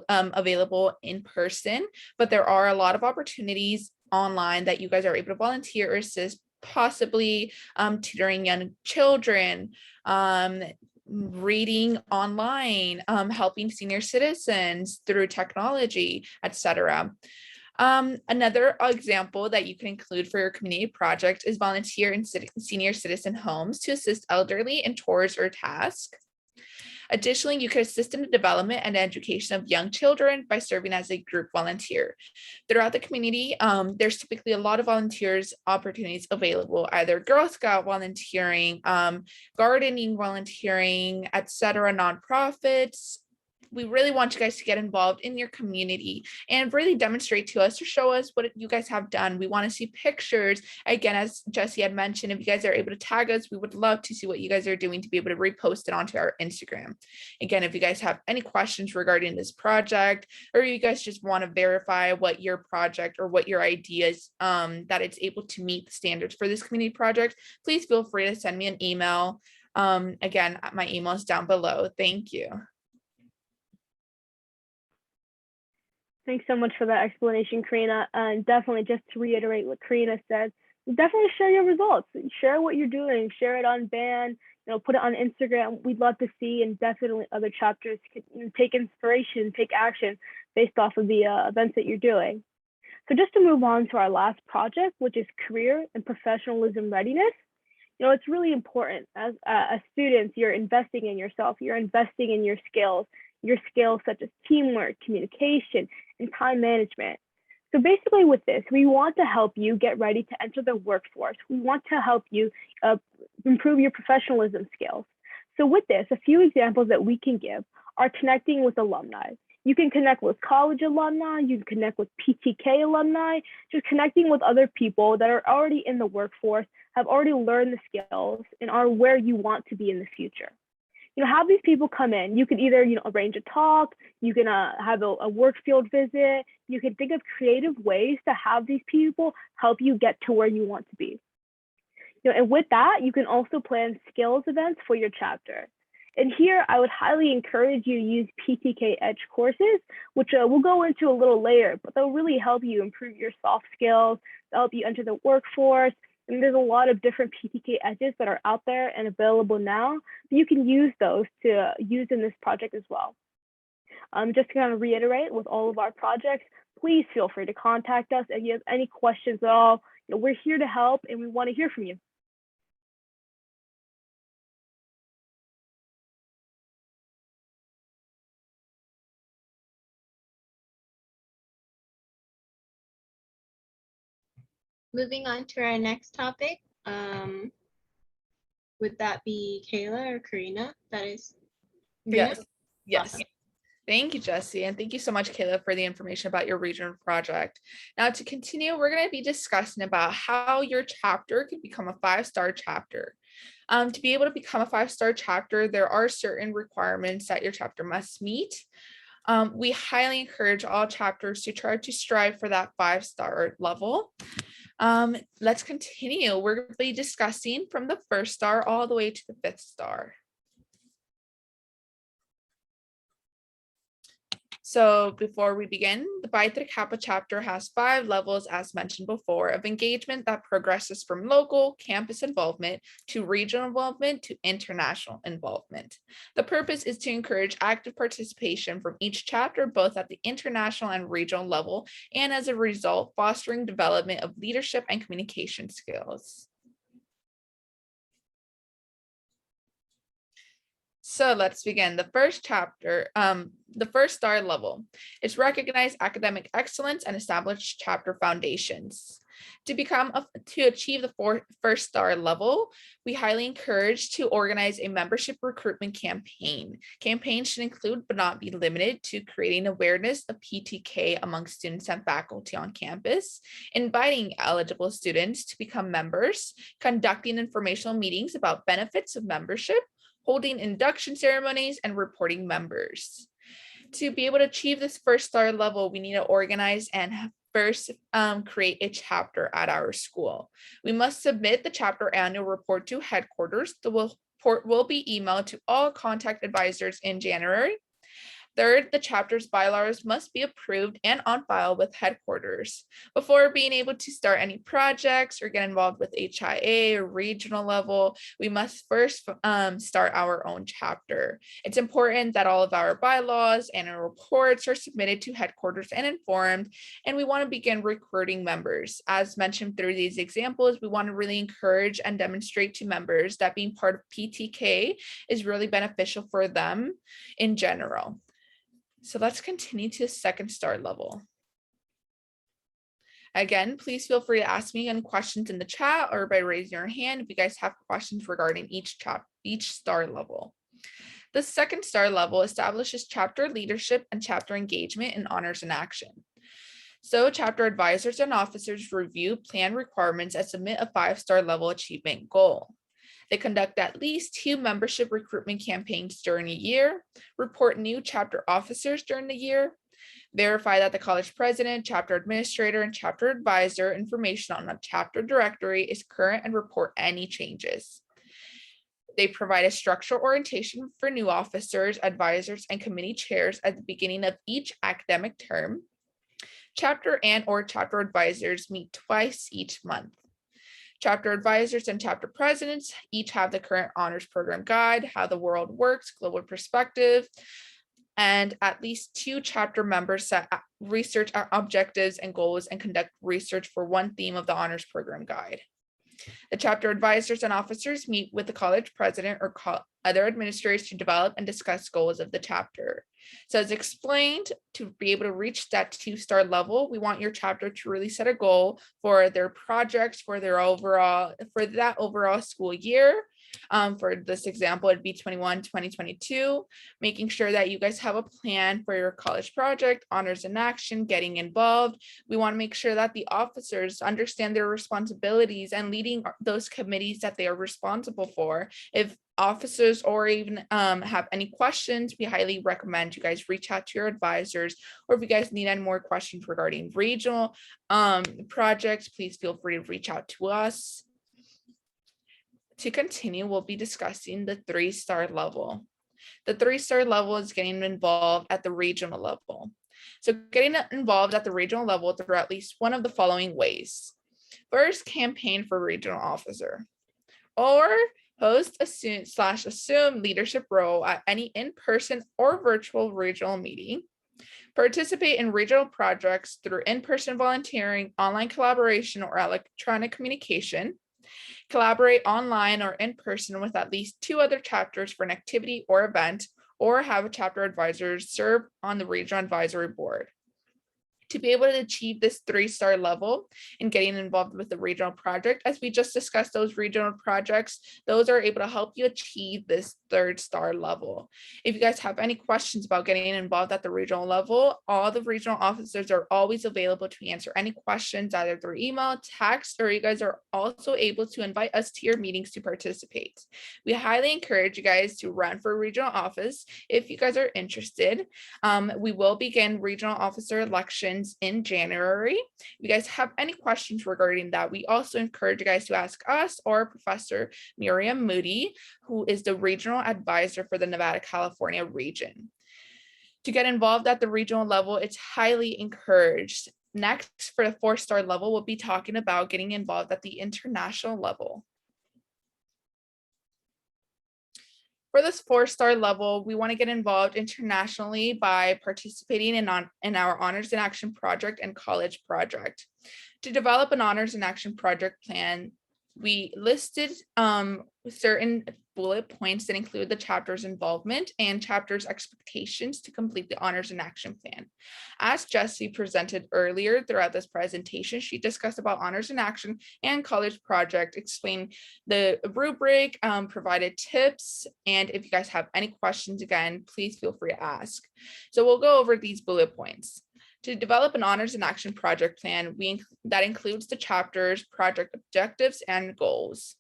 available in person, but there are a lot of opportunities online that you guys are able to volunteer or assist, possibly tutoring young children, reading online, helping senior citizens through technology, etc. Another example that you can include for your community project is volunteer in senior citizen homes to assist elderly in chores or tasks. Additionally, you could assist in the development and education of young children by serving as a group volunteer. Throughout the community, there's typically a lot of volunteers opportunities available, either Girl Scout volunteering, gardening volunteering, etc., nonprofits. We really want you guys to get involved in your community and really demonstrate to us or show us what you guys have done. We want to see pictures. Again, as Jessie had mentioned, if you guys are able to tag us, we would love to see what you guys are doing to be able to repost it onto our Instagram. Again, if you guys have any questions regarding this project, or you guys just want to verify what your project or what your ideas, that it's able to meet the standards for this community project, please feel free to send me an email. Again, my email is down below. Thank you. Thanks so much for that explanation, Karina. And definitely, just to reiterate what Karina said, definitely share your results. Share what you're doing. Share it on Band. Put it on Instagram. We'd love to see, and definitely other chapters can take inspiration, take action based off of the events that you're doing. So just to move on to our last project, which is career and professionalism readiness. It's really important as students, you're investing in yourself. You're investing in your skills such as teamwork, communication, and time management. So basically with this, we want to help you get ready to enter the workforce. We want to help you improve your professionalism skills. So with this, a few examples that we can give are connecting with alumni. You can connect with college alumni, you can connect with PTK alumni, just connecting with other people that are already in the workforce, have already learned the skills, and are where you want to be in the future. Have these people come in. You can either, arrange a talk, you can have a work field visit, you can think of creative ways to have these people help you get to where you want to be. And with that, you can also plan skills events for your chapter. And here, I would highly encourage you to use PTK Edge courses, which we'll go into a little later, but they'll really help you improve your soft skills, they'll help you enter the workforce. And there's a lot of different PTK edges that are out there and available now. You can use those to use in this project as well. Just to kind of reiterate with all of our projects, please feel free to contact us if you have any questions at all. we're here to help and we want to hear from you. Moving on to our next topic. Would that be Kayla or Karina? That is. Karina? Yes. Awesome. Thank you, Jesse. And thank you so much, Kayla, for the information about your regional project. Now to continue, we're going to be discussing about how your chapter can become a 5-star chapter. To be able to become a 5-star chapter, there are certain requirements that your chapter must meet. We highly encourage all chapters to try to strive for that 5-star level. Let's continue. We're going to be discussing from the 1st star all the way to the 5th star. So before we begin, the Pi Theta Kappa chapter has 5 levels, as mentioned before, of engagement that progresses from local campus involvement to regional involvement to international involvement. The purpose is to encourage active participation from each chapter, both at the international and regional level, and as a result, fostering development of leadership and communication skills. So let's begin. The first chapter, the 1st star level is recognize academic excellence and establish chapter foundations. To achieve the 1st star level, we highly encourage to organize a membership recruitment campaign. Campaigns should include, but not be limited to, creating awareness of PTK among students and faculty on campus, inviting eligible students to become members, conducting informational meetings about benefits of membership, holding induction ceremonies, and reporting members. To be able to achieve this 1st star level, we need to organize and first create a chapter at our school. We must submit the chapter annual report to headquarters. The report will be emailed to all contact advisors in January. 3rd, the chapter's bylaws must be approved and on file with headquarters. Before being able to start any projects or get involved with HIA or regional level, we must first start our own chapter. It's important that all of our bylaws and our reports are submitted to headquarters and informed, and we want to begin recruiting members. As mentioned through these examples, we want to really encourage and demonstrate to members that being part of PTK is really beneficial for them in general. So let's continue to the 2nd star level. Again, please feel free to ask me any questions in the chat or by raising your hand if you guys have questions regarding each star level. The 2nd star level establishes chapter leadership and chapter engagement in honors and action. So chapter advisors and officers review plan requirements and submit a 5-star level achievement goal. They conduct at least 2 membership recruitment campaigns during a year, report new chapter officers during the year, verify that the college president, chapter administrator, and chapter advisor information on the chapter directory is current and report any changes. They provide a structural orientation for new officers, advisors, and committee chairs at the beginning of each academic term. Chapter and/or chapter advisors meet twice each month. Chapter advisors and chapter presidents each have the current honors program guide, how the world works, global perspective, and at least 2 chapter members set research objectives and goals and conduct research for one theme of the honors program guide. The chapter advisors and officers meet with the college president or other administrators to develop and discuss goals of the chapter. So as explained, to be able to reach that 2-star level, we want your chapter to really set a goal for their projects, for that overall school year. For this example, it'd be 2021-2022, making sure that you guys have a plan for your college project, honors in action, getting involved. We want to make sure that the officers understand their responsibilities and leading those committees that they are responsible for. If officers or even have any questions, we highly recommend you guys reach out to your advisors, or if you guys need any more questions regarding regional projects, please feel free to reach out to us. To continue, we'll be discussing the 3-star level. The 3-star level is getting involved at the regional level. So getting involved at the regional level through at least one of the following ways. First, campaign for regional officer, or host, assume leadership role at any in-person or virtual regional meeting. Participate in regional projects through in-person volunteering, online collaboration, or electronic communication. Collaborate online or in person with at least 2 other chapters for an activity or event, or have a chapter advisors serve on the regional advisory board. To be able to achieve this 3-star level in getting involved with the regional project, as we just discussed, those regional projects, those are able to help you achieve this 3rd-star level. If you guys have any questions about getting involved at the regional level, all the regional officers are always available to answer any questions either through email, text, or you guys are also able to invite us to your meetings to participate. We highly encourage you guys to run for regional office if you guys are interested. We will begin regional officer elections in January. If you guys have any questions regarding that, we also encourage you guys to ask us or Professor Miriam Moody, who is the regional advisor for the Nevada, California region. To get involved at the regional level, it's highly encouraged. Next, for the 4-star level, we'll be talking about getting involved at the international level. For this 4-star level, we want to get involved internationally by participating in our Honors in Action project and college project. To develop an Honors in Action project plan, we listed certain bullet points that include the chapter's involvement and chapter's expectations to complete the Honors in Action plan. As Jessie presented earlier throughout this presentation, she discussed about Honors in Action and college project, explained the rubric, provided tips, and if you guys have any questions, again, please feel free to ask. So we'll go over these bullet points. To develop an Honors in Action project plan, that includes the chapter's project objectives and goals.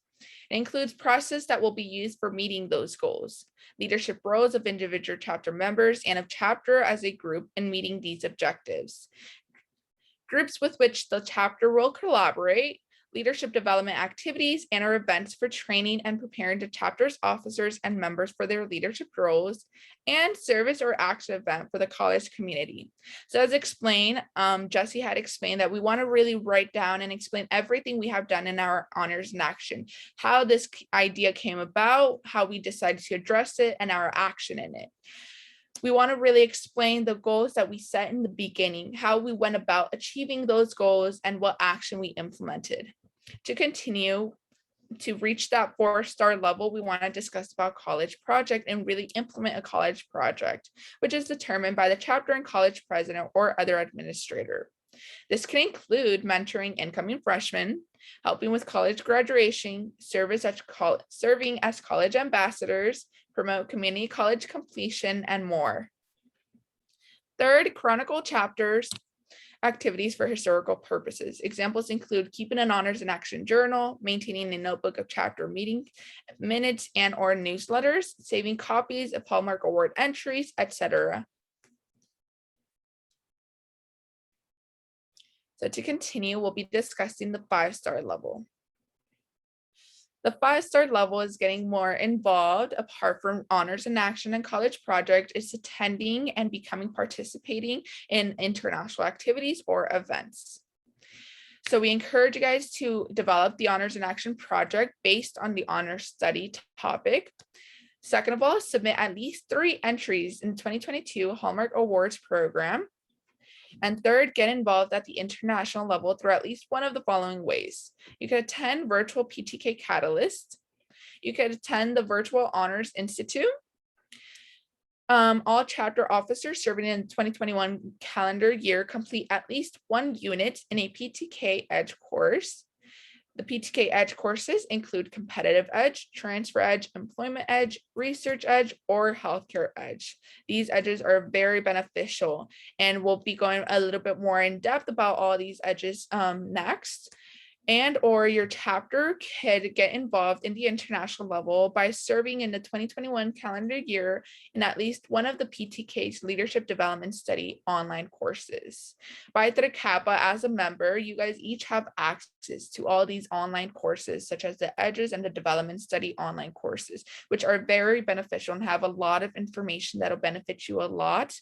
It includes process that will be used for meeting those goals, leadership roles of individual chapter members and of chapter as a group in meeting these objectives, groups with which the chapter will collaborate, leadership development activities and or events for training and preparing the chapter's officers and members for their leadership roles, and service or action event for the college community. So as explained, Jessie had explained that we want to really write down and explain everything we have done in our Honors in Action, how this idea came about, how we decided to address it, and our action in it. We want to really explain the goals that we set in the beginning, how we went about achieving those goals, and what action we implemented. To continue to reach that 4-star level, we want to discuss about college project and really implement a college project, which is determined by the chapter and college president or other administrator. This can include mentoring incoming freshmen, helping with college graduation, serving as college ambassadors, promote community college completion, and more. Third, chronicle chapters activities for historical purposes. Examples include keeping an Honors in Action journal, maintaining a notebook of chapter meeting minutes and or newsletters, saving copies of Hallmark Award entries, etc. So to continue, we'll be discussing the 5-star level. The 5-star level is getting more involved apart from Honors in Action and college project. It's attending and participating in international activities or events. So we encourage you guys to develop the Honors in Action project based on the honors study topic. Second of all, submit at least 3 entries in the 2022 Hallmark Awards program. And third, get involved at the international level through at least one of the following ways. You can attend virtual PTK Catalyst. You can attend the Virtual Honors Institute. All chapter officers serving in the 2021 calendar year complete at least 1 unit in a PTK Edge course. The PTK Edge courses include Competitive Edge, Transfer Edge, Employment Edge, Research Edge, or Healthcare Edge. These edges are very beneficial, and we'll be going a little bit more in depth about all these edges next. And or your chapter could get involved in the international level by serving in the 2021 calendar year in at least one of the PTK's Leadership Development Study online courses. By Theta Kappa, as a member, you guys each have access to all these online courses, such as the Edges and the Development Study online courses, which are very beneficial and have a lot of information that'll benefit you a lot.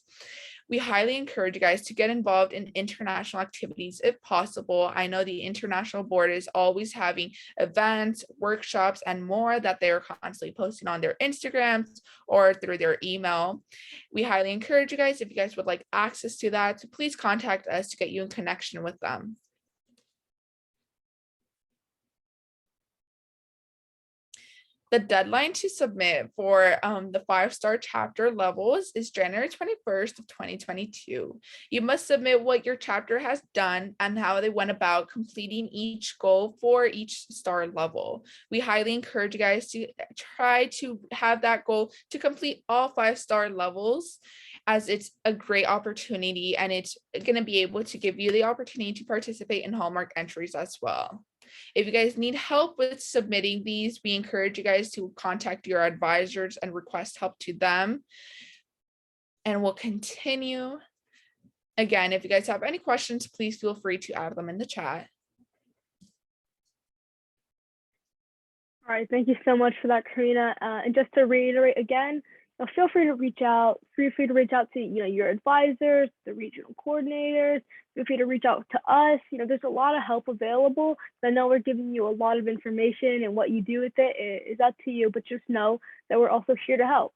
We highly encourage you guys to get involved in international activities if possible. I know the International Board is always having events, workshops, and more that they are constantly posting on their Instagrams or through their email. We highly encourage you guys, if you guys would like access to that, to please contact us to get you in connection with them. The deadline to submit for the 5-star chapter levels is January 21st of 2022. You must submit what your chapter has done and how they went about completing each goal for each star level. We highly encourage you guys to try to have that goal to complete all 5-star levels, as it's a great opportunity and it's going to be able to give you the opportunity to participate in Hallmark entries as well. If you guys need help with submitting these, we encourage you guys to contact your advisors and request help to them. And we'll continue. Again, if you guys have any questions, please feel free to add them in the chat. All right, thank you so much for that, Karina. And just to reiterate again, feel free to reach out. Feel free to reach out to your advisors, the regional coordinators. Feel free to reach out to us. There's a lot of help available. I know we're giving you a lot of information, and what you do with it is up to you. But just know that we're also here to help.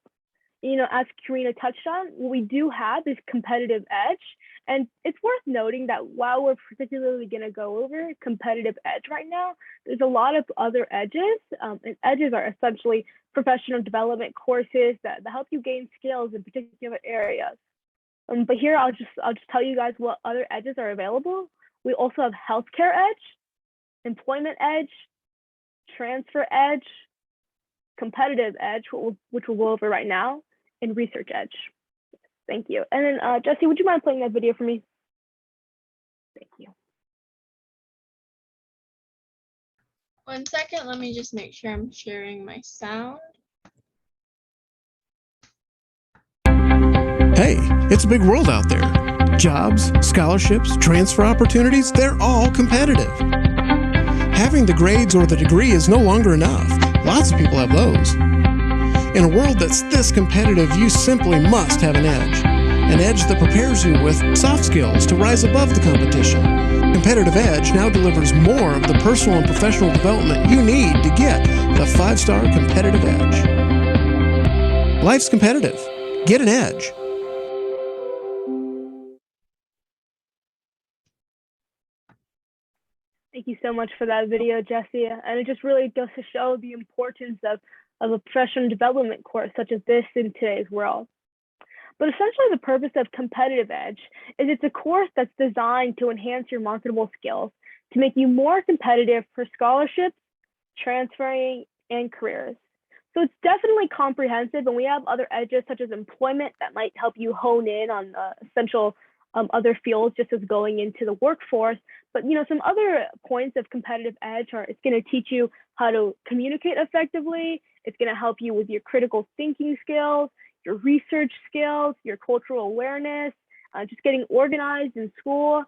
As Karina touched on, what we do have is competitive edge. And it's worth noting that while we're particularly going to go over competitive edge right now, there's a lot of other edges. And edges are essentially professional development courses that help you gain skills in particular areas. But here I'll just tell you guys what other edges are available. We also have healthcare edge, employment edge, transfer edge, competitive edge, which we'll go over right now, and research edge. Thank you. And then Jesse, would you mind playing that video for me? Thank you. 1 second, let me just make sure I'm sharing my sound. Hey, it's a big world out there. Jobs, scholarships, transfer opportunities, they're all competitive. Having the grades or the degree is no longer enough. Lots of people have those. In a world that's this competitive, you simply must have an edge that prepares you with soft skills to rise above the competition. Competitive Edge now delivers more of the personal and professional development you need to get the 5-star Competitive Edge. Life's competitive. Get an edge. Thank you so much for that video, Jesse. And it just really goes to show the importance of a professional development course such as this in today's world. But essentially the purpose of Competitive Edge is it's a course that's designed to enhance your marketable skills to make you more competitive for scholarships, transferring, and careers. So it's definitely comprehensive, and we have other edges such as employment that might help you hone in on essential other fields just as going into the workforce. But some other points of Competitive Edge are it's going to teach you how to communicate effectively. It's going to help you with your critical thinking skills, your research skills, your cultural awareness, just getting organized in school.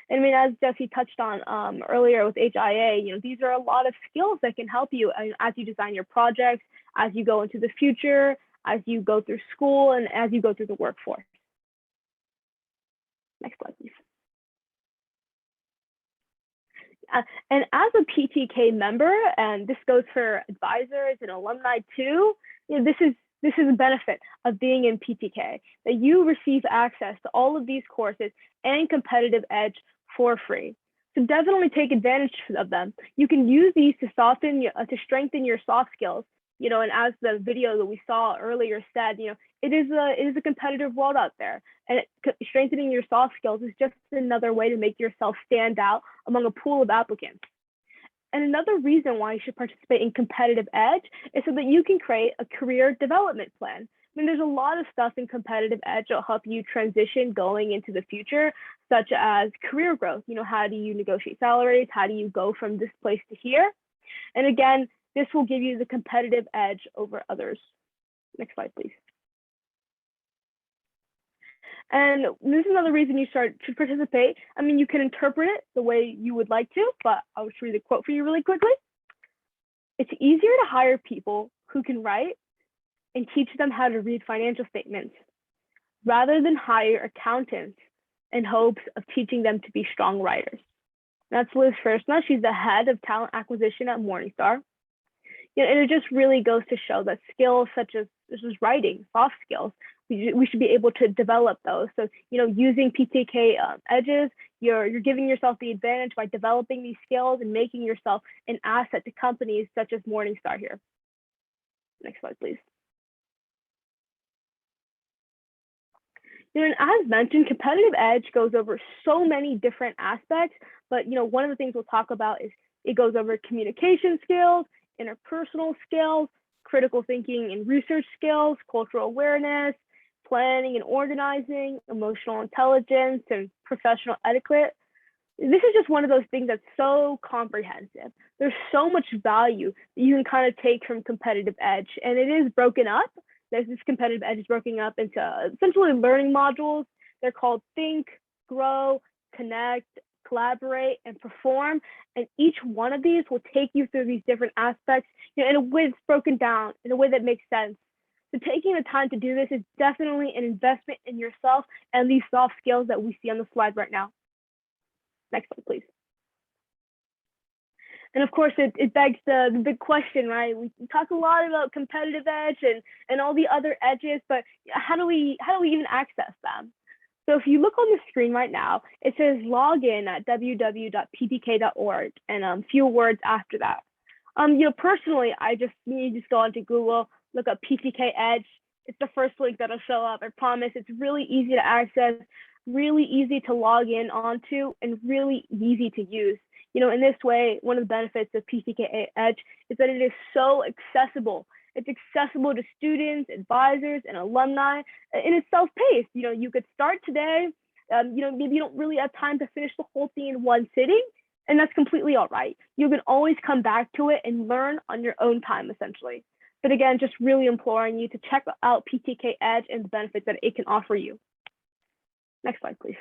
And as Jesse touched on earlier with HIA, these are a lot of skills that can help you as you design your projects, as you go into the future, as you go through school, and as you go through the workforce. Next slide, please. And as a PTK member, and this goes for advisors and alumni too, this is a benefit of being in PTK, that you receive access to all of these courses and Competitive Edge for free. So definitely take advantage of them. You can use these to strengthen your soft skills. And as the video that we saw earlier said, it is a competitive world out there, and strengthening your soft skills is just another way to make yourself stand out among a pool of applicants. And another reason why you should participate in Competitive Edge is so that you can create a career development plan. There's a lot of stuff in Competitive Edge that'll help you transition going into the future, such as career growth. How do you negotiate salaries? How do you go from this place to here? And again, this will give you the competitive edge over others. Next slide, please. And this is another reason you should participate. You can interpret it the way you would like to, but I'll just read the quote for you really quickly. It's easier to hire people who can write and teach them how to read financial statements rather than hire accountants in hopes of teaching them to be strong writers. That's Liz Fersma. She's the head of talent acquisition at Morningstar. And it just really goes to show that skills such as writing, soft skills, we should be able to develop those. So, using PTK edges, you're giving yourself the advantage by developing these skills and making yourself an asset to companies such as Morningstar here. Next slide, please. And as mentioned, competitive edge goes over so many different aspects, but one of the things we'll talk about is it goes over communication skills, interpersonal skills, critical thinking and research skills, cultural awareness, planning and organizing, emotional intelligence, and professional etiquette. This is just one of those things that's so comprehensive. There's so much value that you can kind of take from competitive edge, and it is broken up. This competitive edge is broken up into essentially learning modules. They're called Think, Grow, Connect, Collaborate, and Perform. And each one of these will take you through these different aspects in a way that's broken down, in a way that makes sense. So taking the time to do this is definitely an investment in yourself and these soft skills that we see on the slide right now. Next slide, please. And of course, it begs the big question, right? We talk a lot about competitive edge and all the other edges, but how do we even access them? So if you look on the screen right now, it says log in at www.ptk.org and a few words after that. Personally, you just go onto Google, look up PTK Edge. It's the first link that'll show up. I promise it's really easy to access, really easy to log in onto, and really easy to use. In this way, one of the benefits of PTK Edge is that it is so accessible. It's accessible to students, advisors, and alumni, and it's self-paced. You could start today. Maybe you don't really have time to finish the whole thing in one sitting, and that's completely all right. You can always come back to it and learn on your own time, essentially. But again, just really imploring you to check out PTK Edge and the benefits that it can offer you. Next slide, please.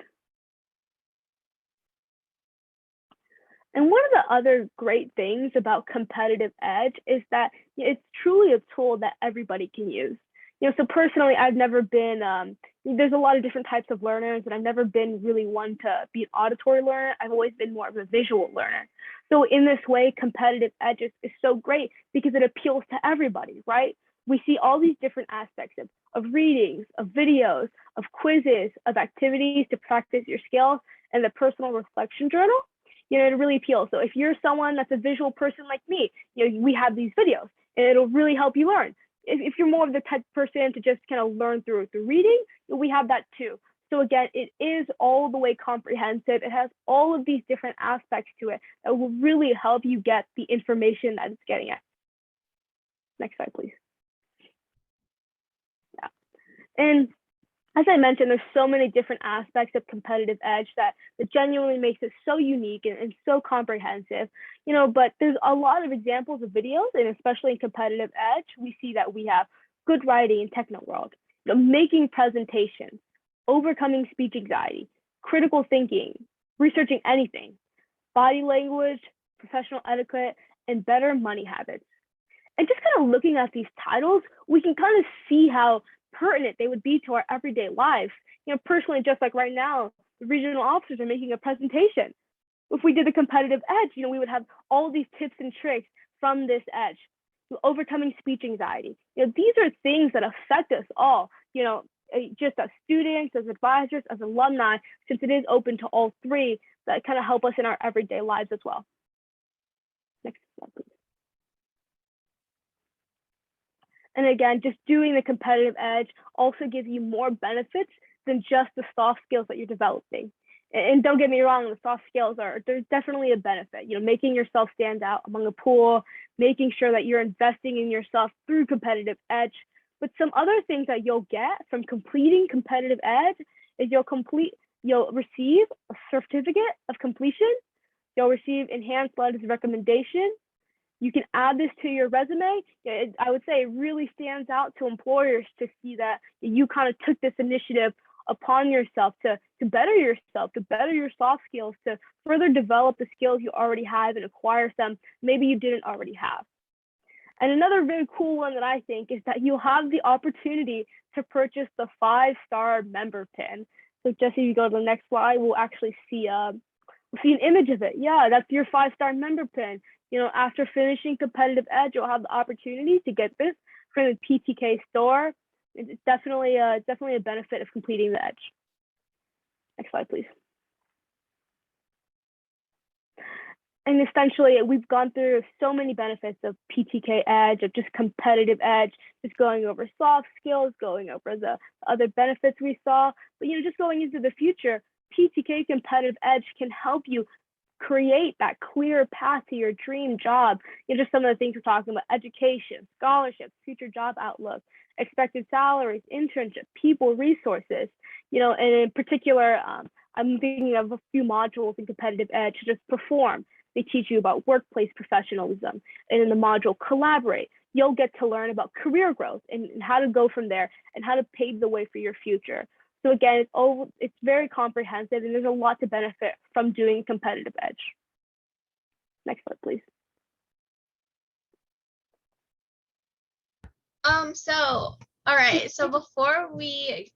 And one of the other great things about competitive edge is that it's truly a tool that everybody can use. So personally, I've never been, there's a lot of different types of learners, and I've never been really one to be an auditory learner. I've always been more of a visual learner. So in this way, competitive edge is so great because it appeals to everybody, right? We see all these different aspects of readings, of videos, of quizzes, of activities to practice your skills, and the personal reflection journal. It really appeals. So if you're someone that's a visual person like me, we have these videos and it'll really help you learn. If you're more of the type of person to just kind of learn through reading, we have that too. So again, it is all the way comprehensive. It has all of these different aspects to it that will really help you get the information that it's getting at. Next slide, please. Yeah. And as I mentioned, there's so many different aspects of competitive edge that genuinely makes it so unique and so comprehensive, but there's a lot of examples of videos, and especially in competitive edge, we see that we have good writing in Technoworld, making presentations, overcoming speech anxiety, critical thinking, researching anything, body language, professional etiquette, and better money habits. And just kind of looking at these titles, we can kind of see how pertinent they would be to our everyday lives. Personally, just like right now, the regional officers are making a presentation. If we did a competitive edge, we would have all these tips and tricks from this edge. Overcoming speech anxiety. These are things that affect us all, just as students, as advisors, as alumni, since it is open to all three that kind of help us in our everyday lives as well. Next slide, please. And again, just doing the competitive edge also gives you more benefits than just the soft skills that you're developing. And don't get me wrong, the soft skills there's definitely a benefit, making yourself stand out among a pool, making sure that you're investing in yourself through competitive edge. But some other things that you'll get from completing competitive edge is you'll receive a certificate of completion. You'll receive enhanced letters of recommendation. You can add this to your resume. I would say it really stands out to employers to see that you kind of took this initiative upon yourself to better yourself, to better your soft skills, to further develop the skills you already have and acquire some maybe you didn't already have. And another really cool one that I think is that you'll have the opportunity to purchase the 5-star member pin. So just if you go to the next slide, we'll actually see an image of it. Yeah, that's your 5-star member pin. You know, after finishing Competitive Edge, you'll have the opportunity to get this from the PTK store. It's definitely a benefit of completing the Edge. Next slide, please. And essentially, we've gone through so many benefits of PTK Edge, of just Competitive Edge, just going over soft skills, going over the other benefits we saw. But, you know, just going into the future, PTK Competitive Edge can help you create that clear path to your dream job. You know, just some of the things we're talking about: education, scholarships, future job outlook, expected salaries, internship, people resources. You know, and in particular, I'm thinking of a few modules in Competitive Edge, just perform. They teach you about workplace professionalism. And in the module Collaborate, you'll get to learn about career growth and how to go from there and how to pave the way for your future. So again, it's very comprehensive, and there's a lot to benefit from doing Competitive Edge. Next slide, please. All right, so before we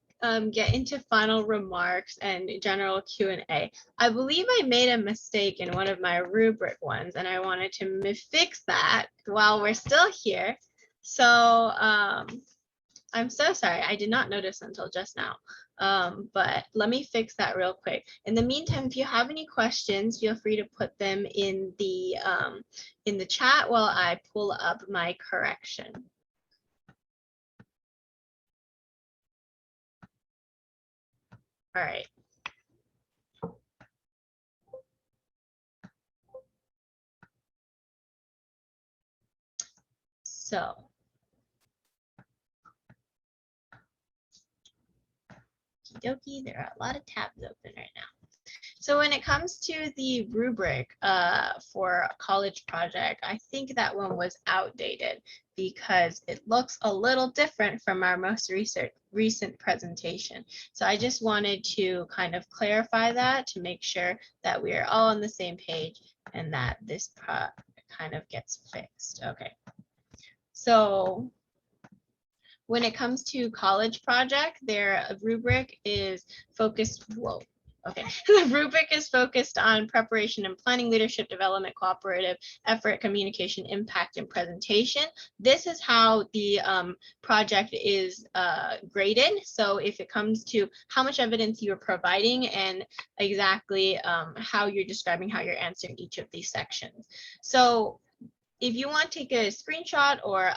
get into final remarks and general Q&A, I believe I made a mistake in one of my rubric ones, and I wanted to fix that while we're still here. So I'm so sorry, I did not notice until just now. But let me fix that real quick. In the meantime, if you have any questions, feel free to put them in the chat while I pull up my correction. All right. So. Okie dokie, there are a lot of tabs open right now. So when it comes to the rubric for a college project, I think that one was outdated because it looks a little different from our most recent presentation. So I just wanted to kind of clarify that to make sure that we are all on the same page and that this kind of gets fixed. Okay. So when it comes to college project, their rubric is focused, the rubric is focused on preparation and planning, leadership development, cooperative effort, communication, impact, and presentation. This is how the project is graded. So if it comes to how much evidence you're providing and exactly how you're describing how you're answering each of these sections. So if you want to take a screenshot or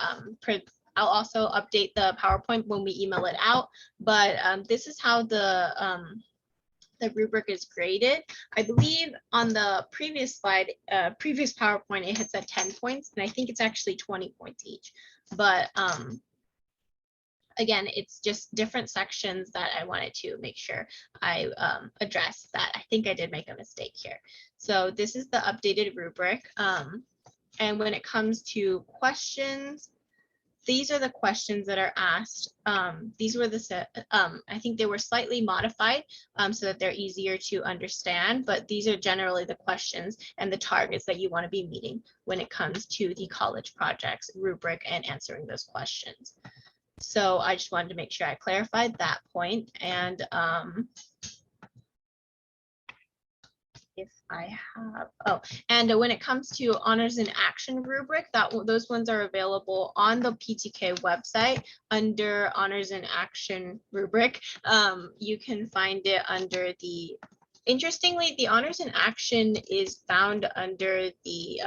I'll also update the PowerPoint when we email it out, but this is how the rubric is graded. I believe on the previous slide, previous PowerPoint, it had said 10 points, and I think it's actually 20 points each. But again, it's just different sections that I wanted to make sure I address that. I think I did make a mistake here. So this is the updated rubric. And when it comes to questions, these are the questions that are asked. These were I think they were slightly modified so that they're easier to understand, but these are generally the questions and the targets that you want to be meeting when it comes to the college projects rubric and answering those questions. So I just wanted to make sure I clarified that point. And if I have, and when it comes to honors in action rubric, those ones are available on the PTK website under honors in action rubric. You can find it under interestingly, the honors in action is found under the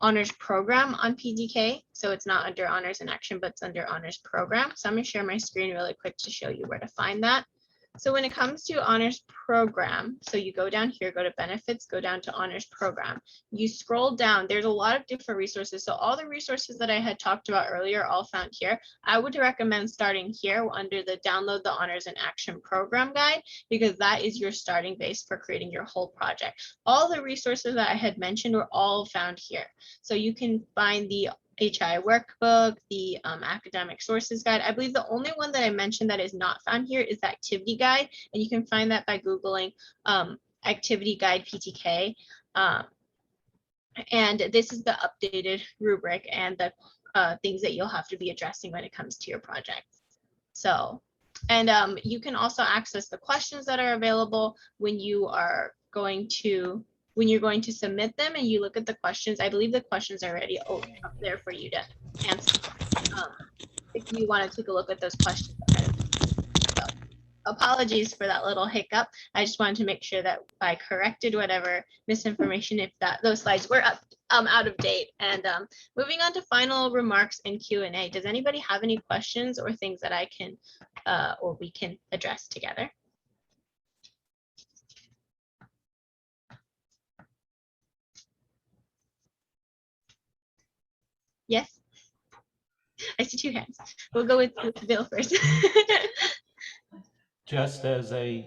honors program on PTK. So it's not under honors in action, but it's under honors program. So I'm gonna share my screen really quick to show you where to find that. So when it comes to honors program, so you go down here, go to benefits, go down to honors program. You scroll down, there's a lot of different resources. So all the resources that I had talked about earlier are all found here. I would recommend starting here under the download the honors in action program guide, because that is your starting base for creating your whole project. All the resources that I had mentioned were all found here. So you can find the HI workbook, the academic sources guide. I believe the only one that I mentioned that is not found here is the activity guide, and you can find that by Googling activity guide PTK. And this is the updated rubric and the things that you'll have to be addressing when it comes to your project. So, and you can also access the questions that are available when you're going to submit them, and you look at the questions. I believe the questions are already up there for you to answer. If you want to take a look at those questions. So, apologies for that little hiccup. I just wanted to make sure that I corrected whatever misinformation if those slides were out of date. And moving on to final remarks and Q&A. Does anybody have any questions or things that I can or we can address together? Yes. I see two hands. We'll go with Bill first. Just as a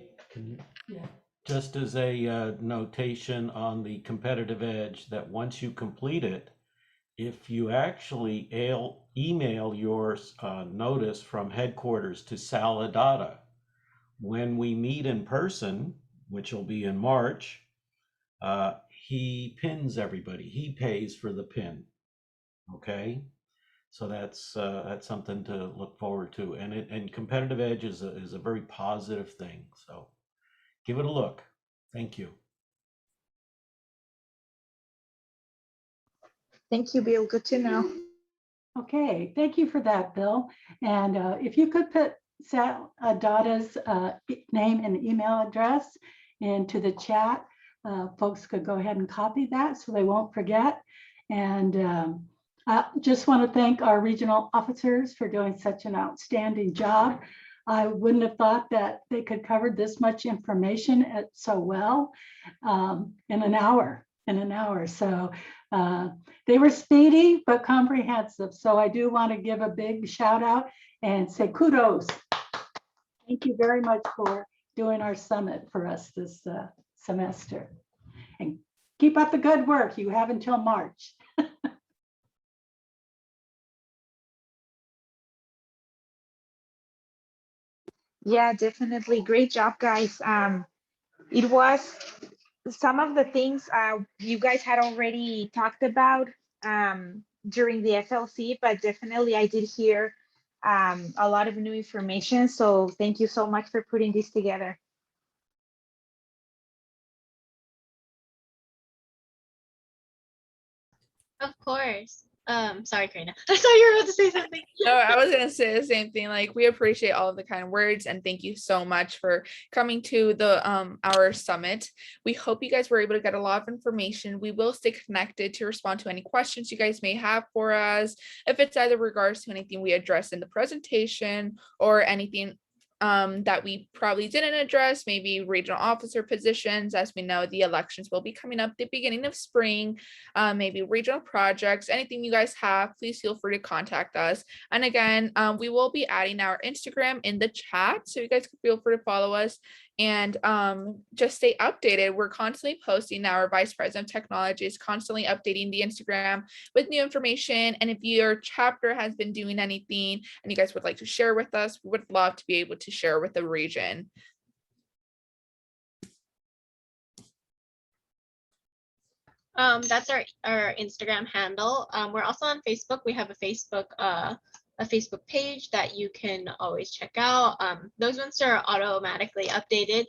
notation on the competitive edge, that once you complete it, if you actually email your notice from headquarters to Saladata, when we meet in person, which will be in March, he pins everybody. He pays for the pin. Okay. So that's something to look forward to, and competitive edge is a very positive thing. So give it a look. Thank you. Thank you, Bill. Good to know. Okay, thank you for that, Bill. And if you could put Dada's name and email address into the chat, folks could go ahead and copy that so they won't forget. And I just want to thank our regional officers for doing such an outstanding job. I wouldn't have thought that they could cover this much information so well in an hour. So they were speedy but comprehensive. So I do want to give a big shout out and say kudos. Thank you very much for doing our summit for us this semester. And keep up the good work. You have until March. Yeah, definitely. Great job, guys. It was some of the things you guys had already talked about during the FLC, but definitely I did hear a lot of new information. So thank you so much for putting this together. Of course. Sorry, Karina. I thought you were about to say something. No, I was gonna say the same thing. Like, we appreciate all of the kind words, and thank you so much for coming to the our summit. We hope you guys were able to get a lot of information. We will stay connected to respond to any questions you guys may have for us, if it's either regards to anything we addressed in the presentation or anything that we probably didn't address, maybe regional officer positions. As we know, the elections will be coming up the beginning of spring, maybe regional projects, anything you guys have, please feel free to contact us. And again, we will be adding our Instagram in the chat, so you guys can feel free to follow us and just stay updated. We're constantly posting. Our Vice President of Technology is constantly updating the Instagram with new information. And if your chapter has been doing anything and you guys would like to share with us, we would love to be able to share with the region. That's our Instagram handle. We're also on Facebook. We have a Facebook page that you can always check out. Those ones are automatically updated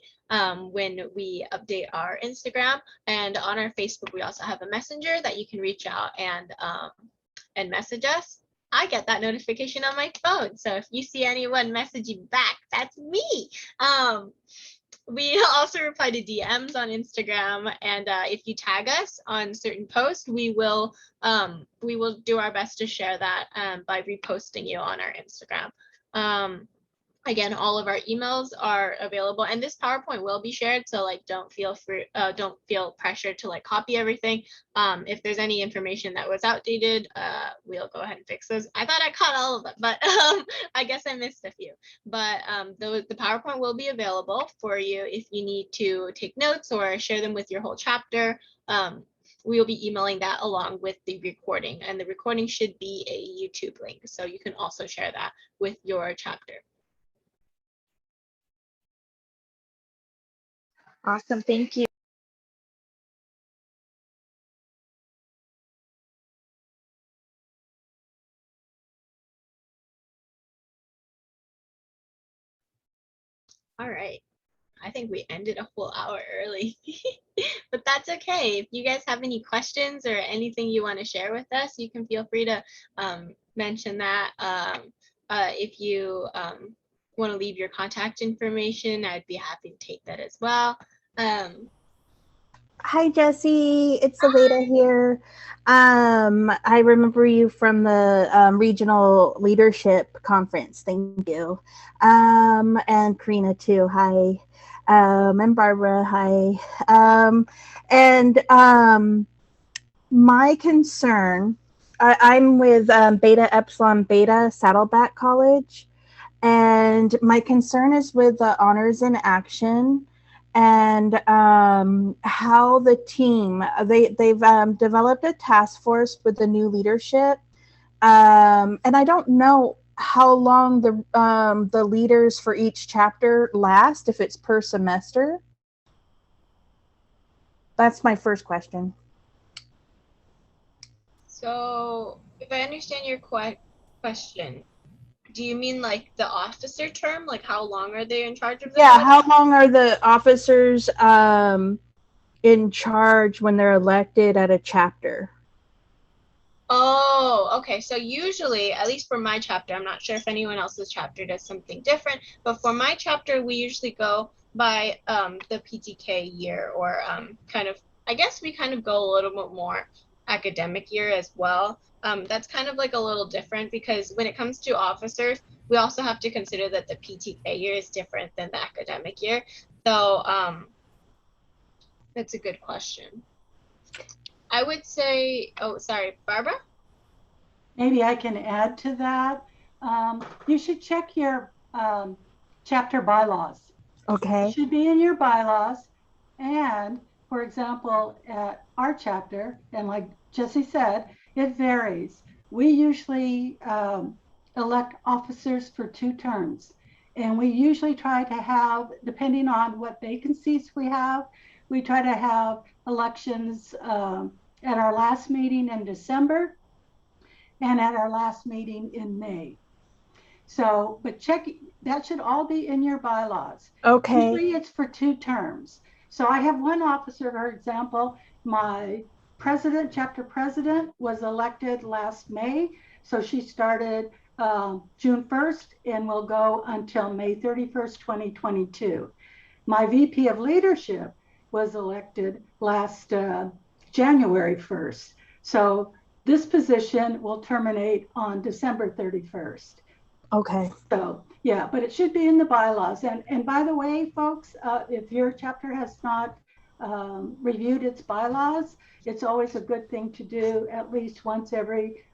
when we update our Instagram. And on our Facebook, we also have a messenger that you can reach out and message us. I get that notification on my phone. So if you see anyone messaging back, that's me. We also reply to DMs on Instagram, and if you tag us on certain posts, we will do our best to share that by reposting you on our Instagram. Again, all of our emails are available, and this PowerPoint will be shared. So like, don't feel pressured to like copy everything. If there's any information that was outdated, we'll go ahead and fix those. I thought I caught all of them, but I guess I missed a few. But the PowerPoint will be available for you if you need to take notes or share them with your whole chapter. We will be emailing that along with the recording, and the recording should be a YouTube link, so you can also share that with your chapter. Awesome. Thank you. All right. I think we ended a whole hour early, but that's okay. If you guys have any questions or anything you want to share with us, you can feel free to mention that. If you want to leave your contact information, I'd be happy to take that as well. Hi, Jesse. It's Aveda here. I remember you from the regional leadership conference. Thank you. And Karina too. Hi. And Barbara. Hi. My concern, I'm with Beta Epsilon Beta Saddleback College, and my concern is with the Honors in Action and how the team, they've developed a task force with the new leadership. And I don't know how long the leaders for each chapter last, if it's per semester. That's my first question. So if I understand your question, do you mean like the officer term? Like how long are they in charge of the Yeah, college? how long are the officers in charge when they're elected at a chapter? Oh, okay. So usually, at least for my chapter, I'm not sure if anyone else's chapter does something different, but for my chapter, we usually go by the PTK year, or kind of, I guess we kind of go a little bit more academic year as well. That's kind of like a little different because when it comes to officers, we also have to consider that the PTK year is different than the academic year. So that's a good question. I would say, oh, sorry, Barbara? Maybe I can add to that. You should check your chapter bylaws. Okay. It should be in your bylaws. And for example, at our chapter, and like Jesse said, it varies. We usually elect officers for 2 terms. And we usually try to have, depending on what vacancies we have, we try to have elections at our last meeting in December and at our last meeting in May. So, but check, that should all be in your bylaws. Okay. Usually it's for 2 terms. So I have one officer, for example, my president, chapter president, was elected last May. So she started June 1st and will go until May 31st, 2022. My VP of leadership was elected last January 1st. So this position will terminate on December 31st. Okay. So yeah, but it should be in the bylaws. And by the way, folks, if your chapter has not reviewed its bylaws, it's always a good thing to do at least once every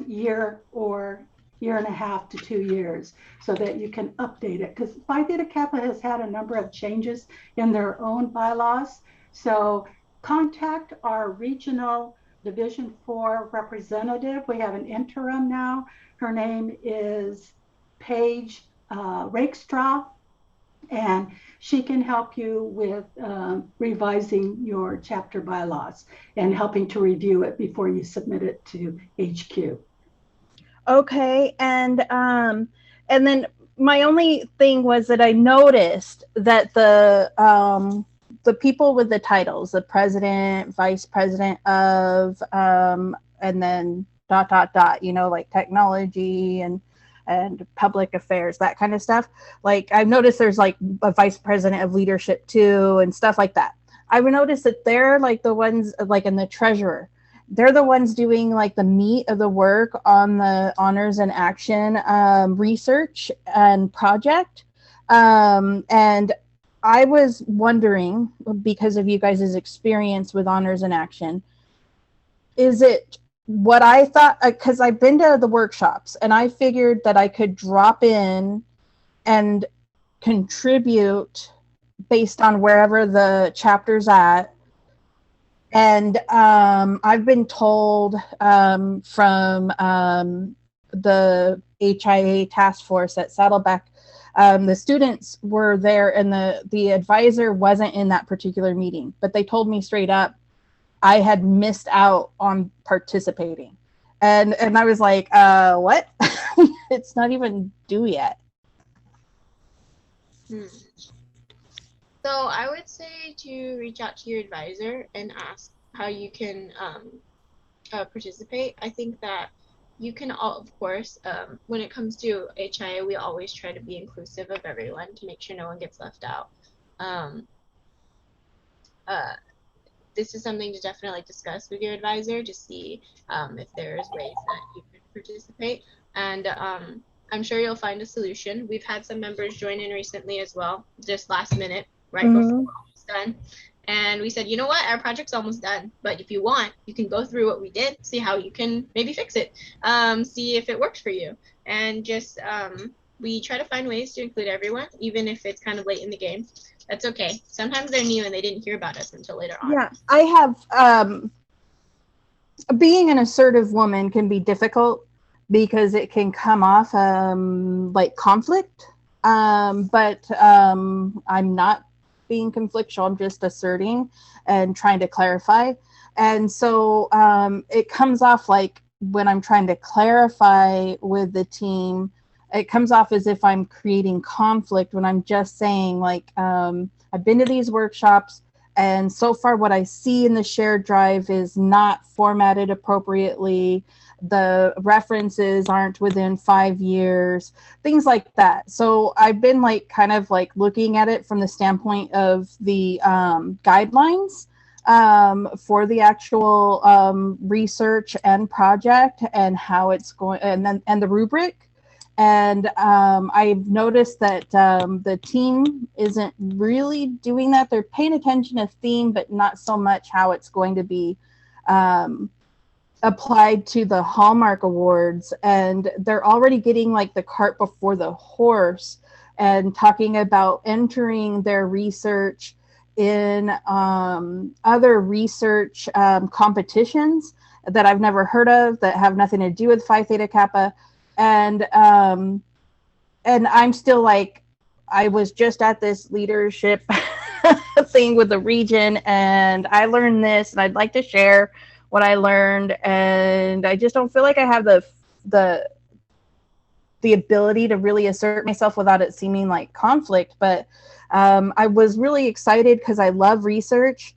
year or year and a half to 2 years so that you can update it. Because Phi Theta Kappa has had a number of changes in their own bylaws. So contact our regional Division 4 representative. We have an interim now. Her name is Paige Rakestraw, and she can help you with revising your chapter bylaws and helping to review it before you submit it to HQ. Okay, and then my only thing was that I noticed that the people with the titles, the president, vice president of, and then ... you know, like technology and public affairs, that kind of stuff. Like I've noticed there's like a vice president of leadership too and stuff like that. I've noticed that they're like the ones like in the treasurer. They're the ones doing like the meat of the work on the Honors in Action research and project. And I was wondering, because of you guys' experience with Honors in Action, is it what I thought, because I've been to the workshops and I figured that I could drop in and contribute based on wherever the chapter's at. And I've been told from the HIA task force at Saddleback, the students were there and the advisor wasn't in that particular meeting, but they told me straight up I had missed out on participating. And I was like, what? It's not even due yet. Hmm. So I would say to reach out to your advisor and ask how you can participate. I think that you can all, of course, when it comes to HIA, we always try to be inclusive of everyone to make sure no one gets left out. Um, this is something to definitely discuss with your advisor to see if there's ways that you can participate. And I'm sure you'll find a solution. We've had some members join in recently as well, just last minute, right before we're almost done. And we said, you know what, our project's almost done, but if you want, you can go through what we did, see how you can maybe fix it, see if it works for you. And just, we try to find ways to include everyone, even if it's kind of late in the game. That's okay. Sometimes they're new and they didn't hear about us until later on. Yeah, I have, being an assertive woman can be difficult because it can come off like conflict, but I'm not being conflictual. I'm just asserting and trying to clarify. And so it comes off like when I'm trying to clarify with the team, it comes off as if I'm creating conflict when I'm just saying like, I've been to these workshops and so far what I see in the shared drive is not formatted appropriately. The references aren't within 5 years, things like that. So I've been like kind of like looking at it from the standpoint of the guidelines for the actual research and project and how it's going, and the rubric. And I've noticed that the team isn't really doing that. They're paying attention to theme, but not so much how it's going to be applied to the Hallmark Awards. And they're already getting like the cart before the horse and talking about entering their research in other research competitions that I've never heard of that have nothing to do with Phi Theta Kappa. And I'm still like, I was just at this leadership thing with the region and I learned this and I'd like to share what I learned. And I just don't feel like I have the ability to really assert myself without it seeming like conflict. But I was really excited because I love research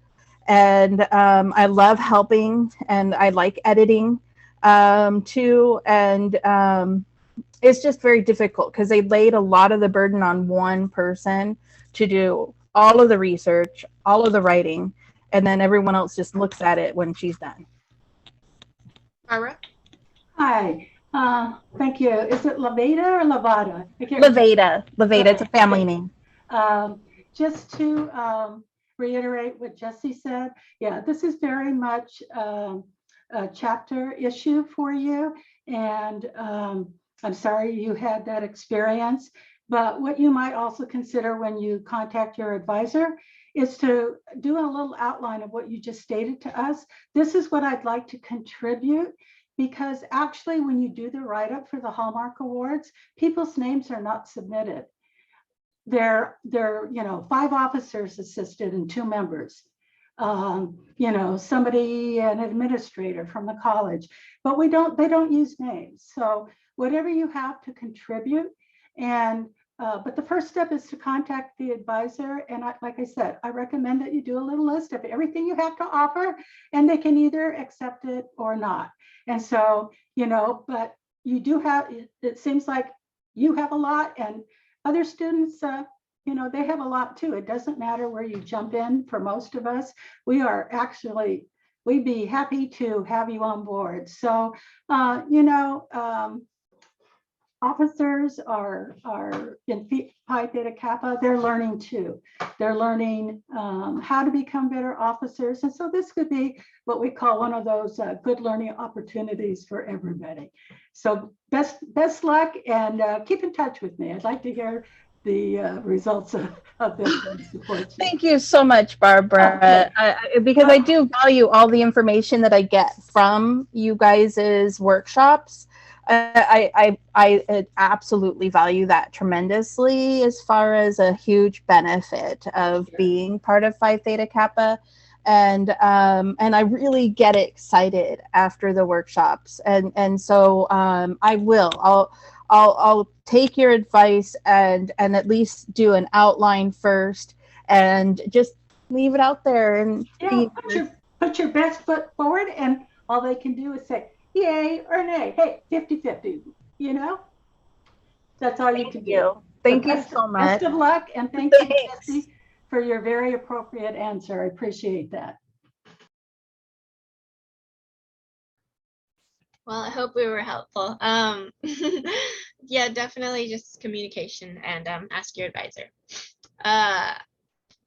and I love helping and I like editing too. And it's just very difficult because they laid a lot of the burden on one person to do all of the research, all of the writing, and then everyone else just looks at it when she's done. Barbara? Hi, thank you. Is it Laveda or Lavada? Laveda. It's a family name. Just to reiterate what Jesse said, yeah, this is very much a chapter issue for you. And I'm sorry you had that experience, but what you might also consider when you contact your advisor is to do a little outline of what you just stated to us. This is what I'd like to contribute, because actually when you do the write-up for the Hallmark Awards, people's names are not submitted. They're 5 officers assisted and 2 members. Somebody, an administrator from the college, but they don't use names. So whatever you have to contribute, and but the first step is to contact the advisor. And like I said, I recommend that you do a little list of everything you have to offer, and they can either accept it or not. And so, but you do have, it seems like you have a lot, and other students, they have a lot too. It doesn't matter where you jump in. For most of us, we'd be happy to have you on board. So, officers are in Phi Theta Kappa, they're learning too. They're learning how to become better officers. And so this could be what we call one of those good learning opportunities for everybody. So best luck, and keep in touch with me. I'd like to hear the results of this support. Thank you so much, Barbara, because I do value all the information that I get from you guys' workshops. I absolutely value that tremendously as far as a huge benefit of being part of Phi Theta Kappa. And I really get excited after the workshops. And so I'll I'll take your advice and at least do an outline first and just leave it out there and Yeah, put your best foot forward, and all they can do is say yay or nay. Hey, 50-50, you know? That's all you can do. Thank you so much. Best of luck, and thank you, Jesse, for your very appropriate answer. I appreciate that. Well, I hope we were helpful. Yeah, definitely just communication and ask your advisor.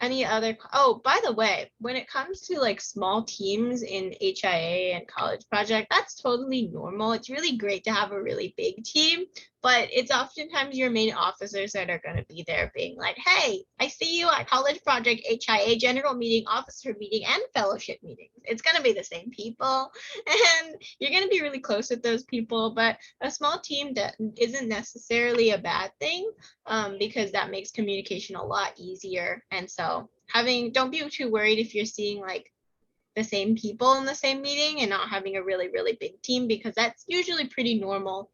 Any other, oh, by the way, when it comes to like small teams in HIA and college project, that's totally normal. It's really great to have a really big team, but it's oftentimes your main officers that are going to be there being like, hey, I see you at college project, HIA, general meeting, officer meeting, and fellowship meetings. It's going to be the same people, and you're going to be really close with those people, but a small team that isn't necessarily a bad thing, because that makes communication a lot easier. And so don't be too worried if you're seeing like the same people in the same meeting and not having a really, really big team, because that's usually pretty normal.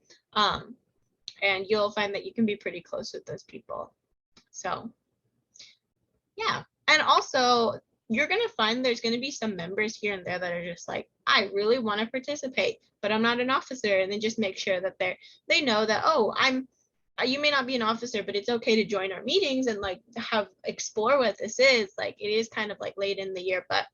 And you'll find that you can be pretty close with those people. So yeah, and also you're going to find there's going to be some members here and there that are just like, I really want to participate, but I'm not an officer. And then just make sure that they know that, oh, you may not be an officer, but it's okay to join our meetings and like explore what this is. Like, it is kind of like late in the year, but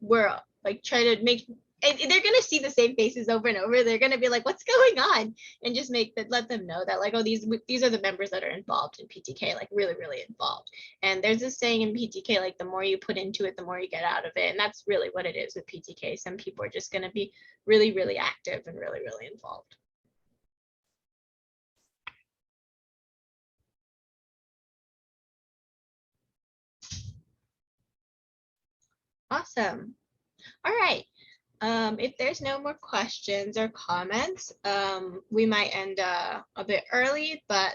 we're like try to make, and they're gonna see the same faces over and over. They're gonna be like, what's going on? And just let them know that like, oh, these are the members that are involved in PTK, like really, really involved. And there's this saying in PTK, like the more you put into it, the more you get out of it. And that's really what it is with PTK. Some people are just gonna be really, really active and really, really involved. Awesome. All right. If there's no more questions or comments, we might end a bit early, but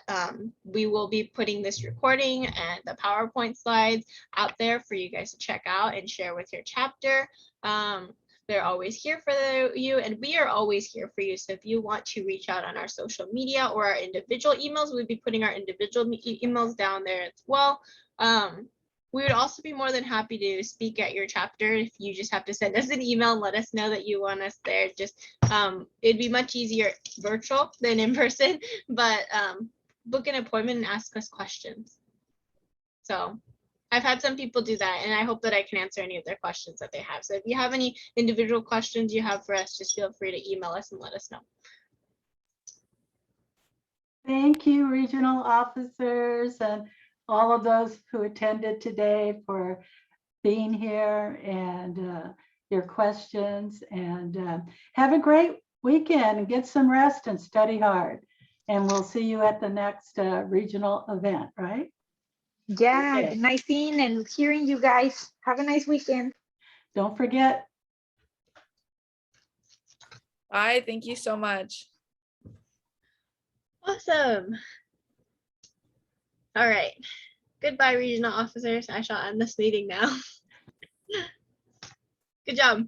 we will be putting this recording and the PowerPoint slides out there for you guys to check out and share with your chapter. They're always here for you, and we are always here for you. So if you want to reach out on our social media or our individual emails, we'll be putting our individual emails down there as well. We would also be more than happy to speak at your chapter. If you just have to send us an email and let us know that you want us there. Just it'd be much easier virtual than in person, but book an appointment and ask us questions. So I've had some people do that, and I hope that I can answer any of their questions that they have. So if you have any individual questions you have for us, just feel free to email us and let us know. Thank you, regional officers, and all of those who attended today for being here and your questions. And have a great weekend and get some rest and study hard. And we'll see you at the next regional event, right? Yeah, Okay. nice seeing and hearing you guys. Have a nice weekend. Don't forget. Bye. Thank you so much. Awesome. All right. Goodbye, regional officers. I shall end this meeting now. Good job.